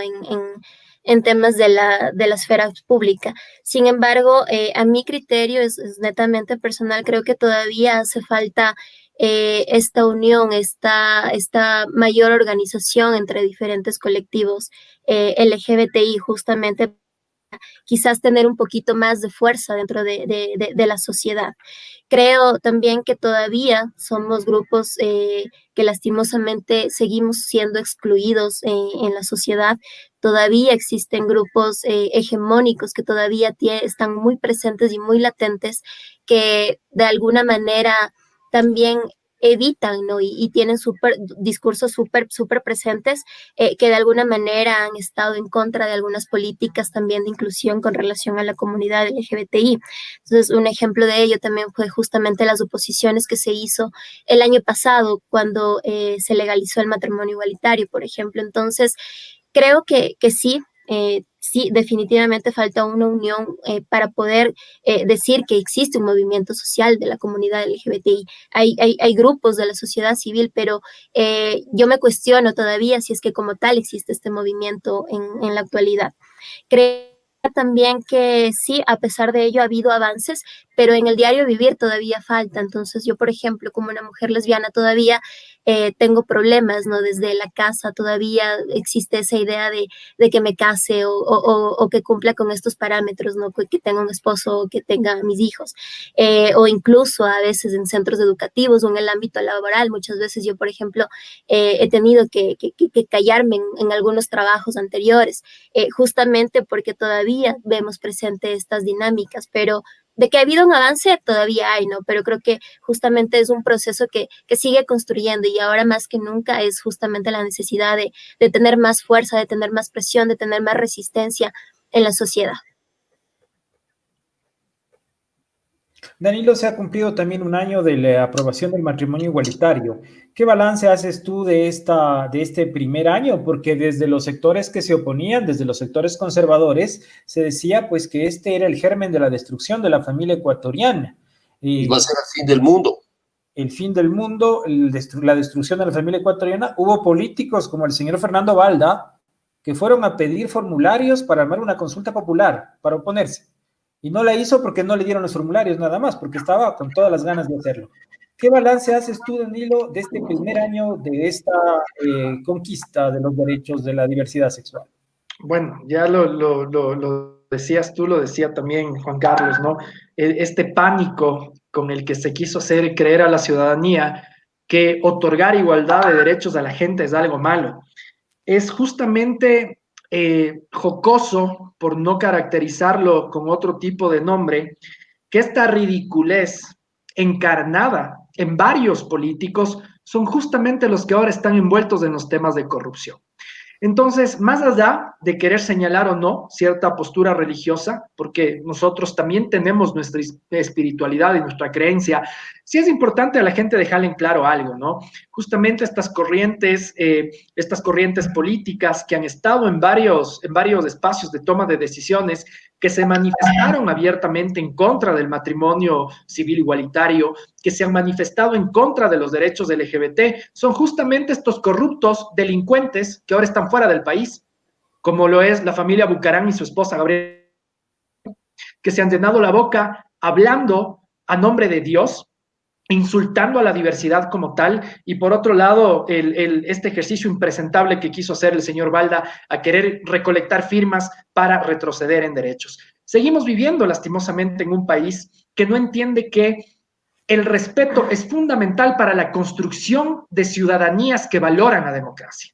En temas de la esfera pública. Sin embargo, a mi criterio es netamente personal, creo que todavía hace falta esta unión, esta mayor organización entre diferentes colectivos LGBTI, justamente quizás tener un poquito más de fuerza dentro de la sociedad. Creo también que todavía somos grupos que lastimosamente seguimos siendo excluidos en la sociedad. Todavía existen grupos hegemónicos que todavía están muy presentes y muy latentes, que de alguna manera también evitan, ¿no? Y tienen discursos súper presentes que de alguna manera han estado en contra de algunas políticas también de inclusión con relación a la comunidad LGBTI. Entonces, un ejemplo de ello también fue justamente las oposiciones que se hizo el año pasado cuando se legalizó el matrimonio igualitario, por ejemplo. Entonces, creo que sí. Sí, definitivamente falta una unión para poder decir que existe un movimiento social de la comunidad LGBTI. Hay grupos de la sociedad civil, pero yo me cuestiono todavía si es que como tal existe este movimiento en la actualidad. Creo también que sí, a pesar de ello ha habido avances, pero en el diario vivir todavía falta. Entonces yo, por ejemplo, como una mujer lesbiana todavía tengo problemas, ¿no? Desde la casa todavía existe esa idea de que me case o que cumpla con estos parámetros, ¿no? Que tenga un esposo o que tenga mis hijos. O incluso a veces en centros educativos o en el ámbito laboral. Muchas veces yo, por ejemplo, he tenido que callarme en algunos trabajos anteriores, justamente porque todavía vemos presente estas dinámicas, pero de que ha habido un avance, todavía hay, ¿no? Pero creo que justamente es un proceso que sigue construyendo y ahora más que nunca es justamente la necesidad de tener más fuerza, de tener más presión, de tener más resistencia en la sociedad. Danilo, se ha cumplido también un año de la aprobación del matrimonio igualitario. ¿Qué balance haces tú de este primer año? Porque desde los sectores que se oponían, desde los sectores conservadores, se decía pues que este era el germen de la destrucción de la familia ecuatoriana. Y va a ser el fin del mundo. El fin del mundo, la destrucción de la familia ecuatoriana. Hubo políticos como el señor Fernando Balda que fueron a pedir formularios para armar una consulta popular, para oponerse. Y no la hizo porque no le dieron los formularios nada más, porque estaba con todas las ganas de hacerlo. ¿Qué balance haces tú, Danilo, de este primer año de esta conquista de los derechos de la diversidad sexual? Bueno, ya lo decías tú, lo decía también Juan Carlos, ¿no? Este pánico con el que se quiso hacer creer a la ciudadanía que otorgar igualdad de derechos a la gente es algo malo. Es justamente jocoso, por no caracterizarlo con otro tipo de nombre, que esta ridiculez encarnada en varios políticos son justamente los que ahora están envueltos en los temas de corrupción. Entonces, más allá de querer señalar o no cierta postura religiosa, porque nosotros también tenemos nuestra espiritualidad y nuestra creencia, sí es importante a la gente dejarle en claro algo, ¿no? Justamente estas corrientes políticas que han estado en varios espacios de toma de decisiones, que se manifestaron abiertamente en contra del matrimonio civil igualitario, que se han manifestado en contra de los derechos LGBT, son justamente estos corruptos delincuentes que ahora están fuera del país, como lo es la familia Bucarán y su esposa Gabriela, que se han llenado la boca hablando a nombre de Dios, insultando a la diversidad como tal, y por otro lado, este ejercicio impresentable que quiso hacer el señor Balda a querer recolectar firmas para retroceder en derechos. Seguimos viviendo lastimosamente en un país que no entiende que el respeto es fundamental para la construcción de ciudadanías que valoran la democracia.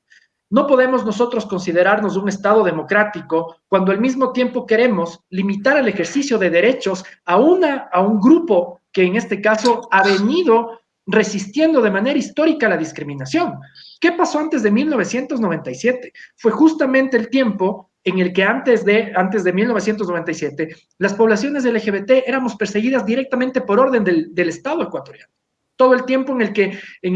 No podemos nosotros considerarnos un Estado democrático cuando al mismo tiempo queremos limitar el ejercicio de derechos a un grupo que en este caso ha venido resistiendo de manera histórica la discriminación. ¿Qué pasó antes de 1997? Fue justamente el tiempo en el que antes de 1997 las poblaciones LGBT éramos perseguidas directamente por orden del Estado ecuatoriano. Todo el tiempo en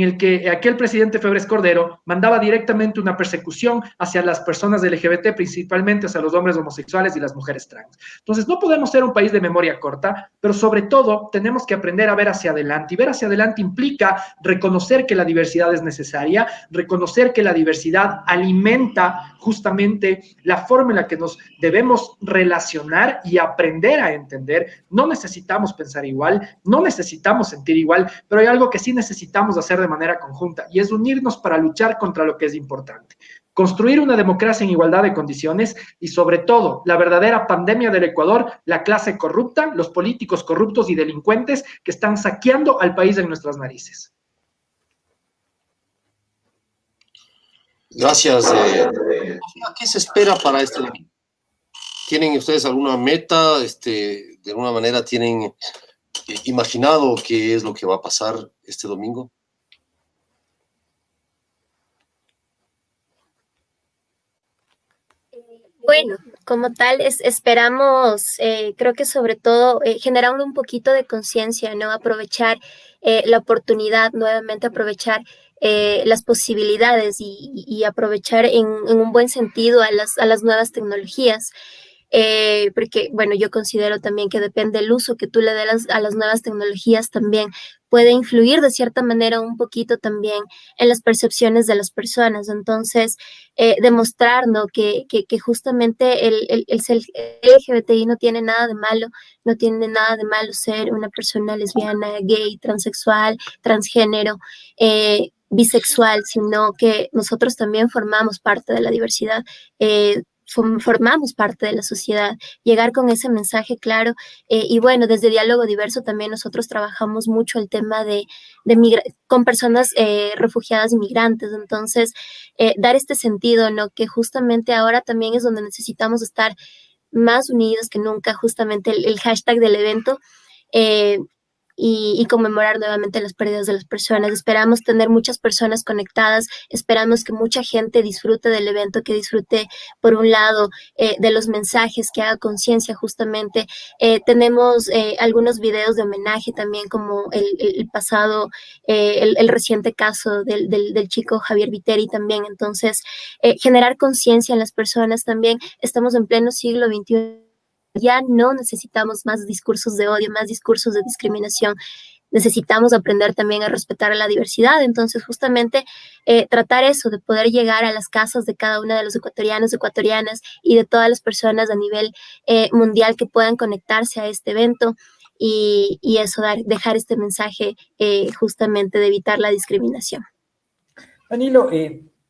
el que aquel presidente Febres Cordero mandaba directamente una persecución hacia las personas LGBT, principalmente hacia los hombres homosexuales y las mujeres trans. Entonces, no podemos ser un país de memoria corta, pero sobre todo tenemos que aprender a ver hacia adelante. Y ver hacia adelante implica reconocer que la diversidad es necesaria, reconocer que la diversidad alimenta justamente la forma en la que nos debemos relacionar y aprender a entender. No necesitamos pensar igual, no necesitamos sentir igual, pero hay algo que sí necesitamos hacer de manera conjunta y es unirnos para luchar contra lo que es importante. Construir una democracia en igualdad de condiciones y sobre todo la verdadera pandemia del Ecuador, la clase corrupta, los políticos corruptos y delincuentes que están saqueando al país en nuestras narices. Gracias. ¿Qué se espera para este domingo? ¿Tienen ustedes alguna meta? ¿De alguna manera tienen imaginado qué es lo que va a pasar este domingo? Bueno, como tal, esperamos, creo que sobre todo generar un poquito de conciencia, ¿no? Aprovechar la oportunidad, nuevamente aprovechar las posibilidades y aprovechar en un buen sentido a las nuevas tecnologías. Porque, bueno, yo considero también que depende del uso que tú le des a las nuevas tecnologías también puede influir de cierta manera un poquito también en las percepciones de las personas. Entonces, demostrar, ¿no? que justamente el ser LGBTI no tiene nada de malo, no tiene nada de malo ser una persona lesbiana, gay, transexual, transgénero, bisexual, sino que nosotros también formamos parte de la diversidad, formamos parte de la sociedad, llegar con ese mensaje claro. Y bueno, desde Diálogo Diverso también nosotros trabajamos mucho el tema con personas refugiadas y migrantes. Entonces, dar este sentido, ¿no? Que justamente ahora también es donde necesitamos estar más unidos que nunca, justamente el hashtag del evento. Y conmemorar nuevamente las pérdidas de las personas. Esperamos tener muchas personas conectadas, esperamos que mucha gente disfrute del evento, que disfrute, por un lado, de los mensajes, que haga conciencia justamente. Tenemos algunos videos de homenaje también, como el pasado, el reciente caso del chico Javier Viteri también. Entonces, generar conciencia en las personas también. Estamos en pleno siglo XXI. Ya no necesitamos más discursos de odio, más discursos de discriminación. Necesitamos aprender también a respetar a la diversidad. Entonces, justamente tratar eso, de poder llegar a las casas de cada uno de los ecuatorianos, ecuatorianas y de todas las personas a nivel mundial que puedan conectarse a este evento. y eso, dejar este mensaje justamente de evitar la discriminación. Danilo,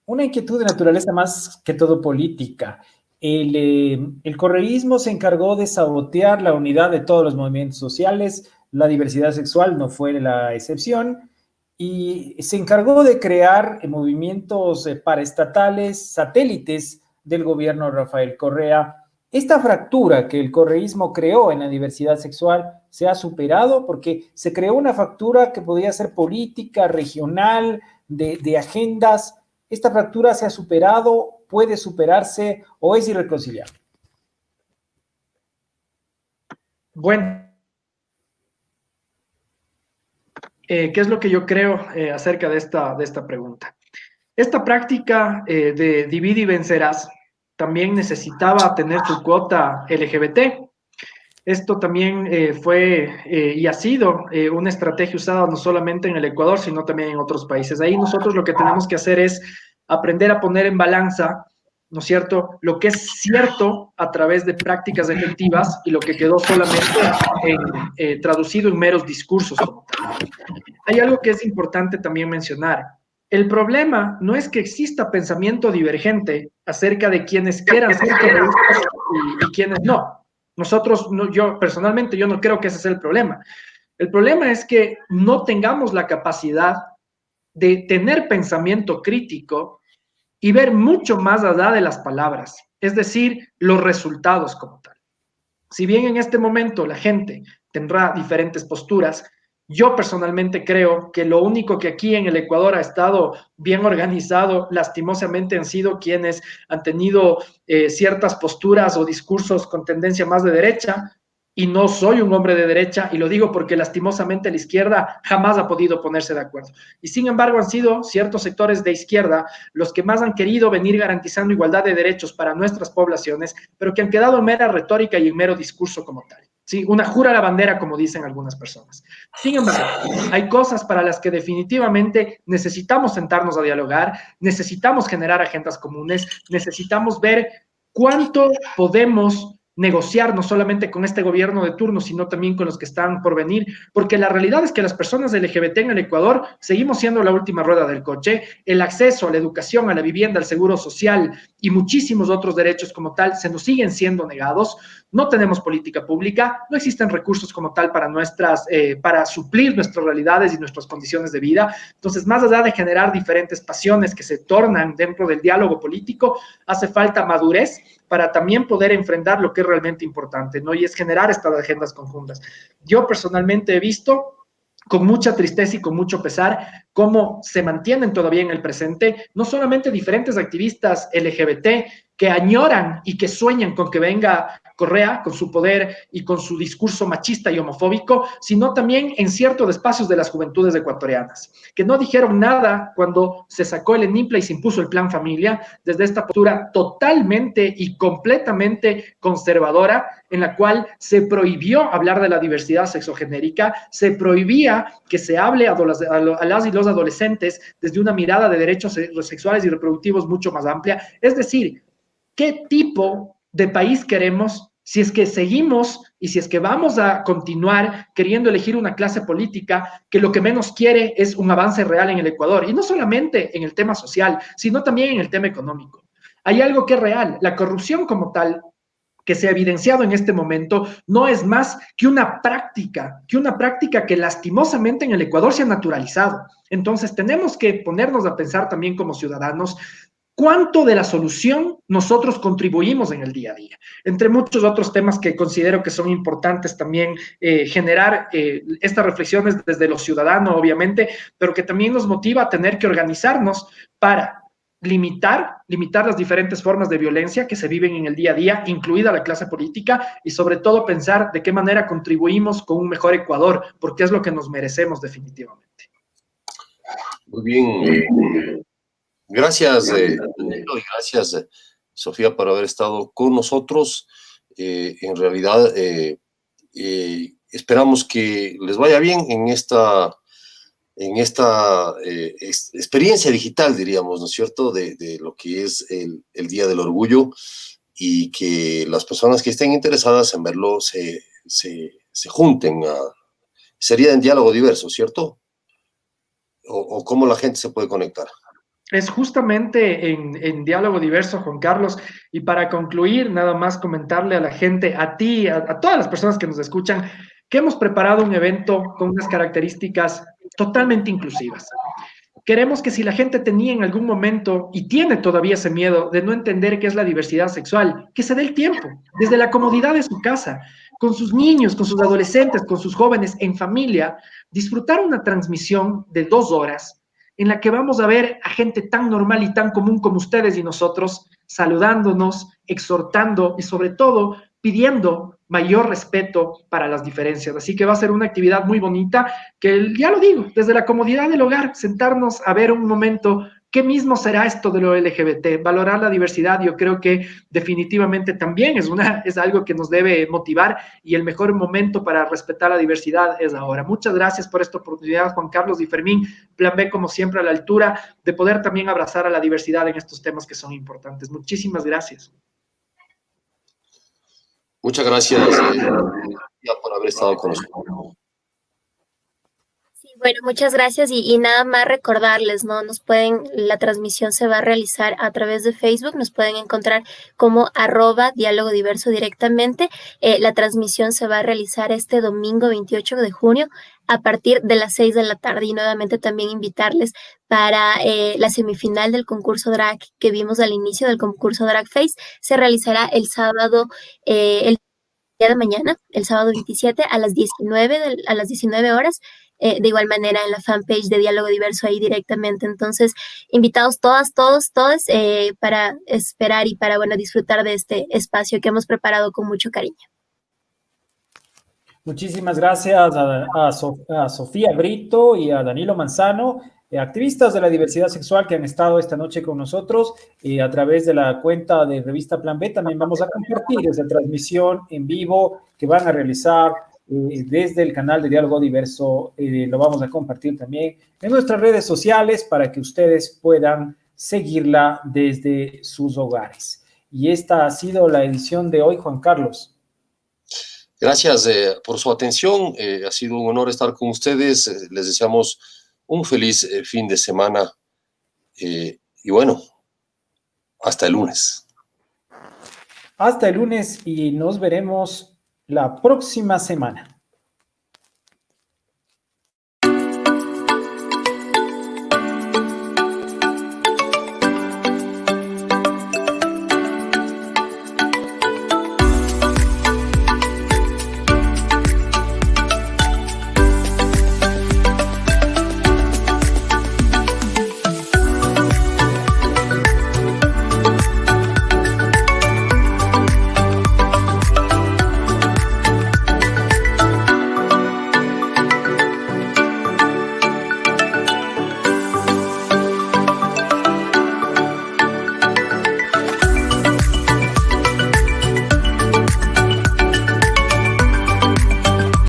una inquietud de naturaleza más que todo política. El correísmo se encargó de sabotear la unidad de todos los movimientos sociales, la diversidad sexual no fue la excepción, y se encargó de crear movimientos paraestatales, satélites del gobierno de Rafael Correa. Esta fractura que el correísmo creó en la diversidad sexual se ha superado porque se creó una fractura que podía ser política, regional, de agendas. ¿Esta fractura se ha superado, puede superarse o es irreconciliable? Bueno, ¿qué es lo que yo creo acerca de esta pregunta? Esta práctica de divide y vencerás también necesitaba tener su cuota LGBT. Esto también fue y ha sido una estrategia usada no solamente en el Ecuador, sino también en otros países. Ahí nosotros lo que tenemos que hacer es aprender a poner en balanza, ¿no es cierto?, lo que es cierto a través de prácticas efectivas y lo que quedó solamente traducido en meros discursos como tal. Hay algo que es importante también mencionar. El problema no es que exista pensamiento divergente acerca de quienes quieran ser correístas y quienes no. Nosotros, yo personalmente, yo no creo que ese sea el problema. El problema es que no tengamos la capacidad de tener pensamiento crítico y ver mucho más allá de las palabras, es decir, los resultados como tal. Si bien en este momento la gente tendrá diferentes posturas, yo personalmente creo que lo único que aquí en el Ecuador ha estado bien organizado, lastimosamente, han sido quienes han tenido ciertas posturas o discursos con tendencia más de derecha, y no soy un hombre de derecha, y lo digo porque lastimosamente la izquierda jamás ha podido ponerse de acuerdo. Y sin embargo han sido ciertos sectores de izquierda los que más han querido venir garantizando igualdad de derechos para nuestras poblaciones, pero que han quedado en mera retórica y en mero discurso como tal. Sí, una jura a la bandera, como dicen algunas personas. Sin embargo, hay cosas para las que definitivamente necesitamos sentarnos a dialogar, necesitamos generar agendas comunes, necesitamos ver cuánto podemos negociar no solamente con este gobierno de turno, sino también con los que están por venir, porque la realidad es que las personas LGBT en el Ecuador seguimos siendo la última rueda del coche. El acceso a la educación, a la vivienda, al seguro social y muchísimos otros derechos como tal se nos siguen siendo negados. No tenemos política pública, no existen recursos como tal para suplir nuestras realidades y nuestras condiciones de vida. Entonces, más allá de generar diferentes pasiones que se tornan dentro del diálogo político, hace falta madurez para también poder enfrentar lo que es realmente importante, ¿no? Y es generar estas agendas conjuntas. Yo personalmente he visto con mucha tristeza y con mucho pesar cómo se mantienen todavía en el presente, no solamente diferentes activistas LGBT que añoran y que sueñan con que venga Correa con su poder y con su discurso machista y homofóbico, sino también en ciertos espacios de las juventudes ecuatorianas, que no dijeron nada cuando se sacó el ENIMPLA y se impuso el Plan Familia, desde esta postura totalmente y completamente conservadora, en la cual se prohibió hablar de la diversidad sexogenérica, se prohibía que se hable a las y los adolescentes desde una mirada de derechos sexuales y reproductivos mucho más amplia. Es decir, ¿qué tipo de país queremos si es que seguimos y si es que vamos a continuar queriendo elegir una clase política que lo que menos quiere es un avance real en el Ecuador? Y no solamente en el tema social, sino también en el tema económico. Hay algo que es real, la corrupción como tal, que se ha evidenciado en este momento, no es más que una práctica que lastimosamente en el Ecuador se ha naturalizado. Entonces tenemos que ponernos a pensar también como ciudadanos cuánto de la solución nosotros contribuimos en el día a día. Entre muchos otros temas que considero que son importantes también generar estas reflexiones desde lo ciudadano, obviamente, pero que también nos motiva a tener que organizarnos para limitar las diferentes formas de violencia que se viven en el día a día, incluida la clase política, y sobre todo pensar de qué manera contribuimos con un mejor Ecuador, porque es lo que nos merecemos definitivamente. Muy bien. Gracias, Danilo, y gracias, Sofía, por haber estado con nosotros. En realidad, esperamos que les vaya bien en esta experiencia digital, diríamos, ¿no es cierto?, de lo que es el Día del Orgullo, y que las personas que estén interesadas en verlo se se junten. Sería en diálogo diverso, ¿cierto? ¿O cómo la gente se puede conectar? Es justamente en diálogo diverso, Juan Carlos. Y para concluir, nada más comentarle a la gente, a ti, a todas las personas que nos escuchan, que hemos preparado un evento con unas características totalmente inclusivas. Queremos que si la gente tenía en algún momento y tiene todavía ese miedo de no entender qué es la diversidad sexual, que se dé el tiempo, desde la comodidad de su casa, con sus niños, con sus adolescentes, con sus jóvenes, en familia, disfrutar una transmisión de 2 horas en la que vamos a ver a gente tan normal y tan común como ustedes y nosotros, saludándonos, exhortando y sobre todo pidiendo mayor respeto para las diferencias. Así que va a ser una actividad muy bonita que, ya lo digo, desde la comodidad del hogar, sentarnos a ver un momento qué mismo será esto de lo LGBT, valorar la diversidad. Yo creo que definitivamente también es algo que nos debe motivar y el mejor momento para respetar la diversidad es ahora. Muchas gracias por esta oportunidad, Juan Carlos y Fermín. Plan B, como siempre, a la altura de poder también abrazar a la diversidad en estos temas que son importantes. Muchísimas gracias. Muchas gracias por haber estado con nosotros. Sí, bueno, muchas gracias y nada más recordarles, ¿no? La transmisión se va a realizar a través de Facebook, nos pueden encontrar como @diálogo diverso directamente. La transmisión se va a realizar este domingo 28 de junio a partir de las 6 de la tarde y nuevamente también invitarles para la semifinal del concurso drag que vimos al inicio del concurso Drag Face. Se realizará el sábado, el día de mañana, el sábado 27 a las 19 horas. De igual manera en la fanpage de Diálogo Diverso ahí directamente. Entonces, invitados todas, todos, para esperar y para, bueno, disfrutar de este espacio que hemos preparado con mucho cariño. Muchísimas gracias a Sofía Brito y a Danilo Manzano, activistas de la diversidad sexual que han estado esta noche con nosotros a través de la cuenta de Revista Plan B. También vamos a compartir esa transmisión en vivo que van a realizar desde el canal de Diálogo Diverso. Lo vamos a compartir también en nuestras redes sociales para que ustedes puedan seguirla desde sus hogares. Y esta ha sido la edición de hoy, Juan Carlos. Gracias por su atención. Ha sido un honor estar con ustedes. Les deseamos un feliz fin de semana. Y bueno, hasta el lunes. Hasta el lunes y nos veremos la próxima semana.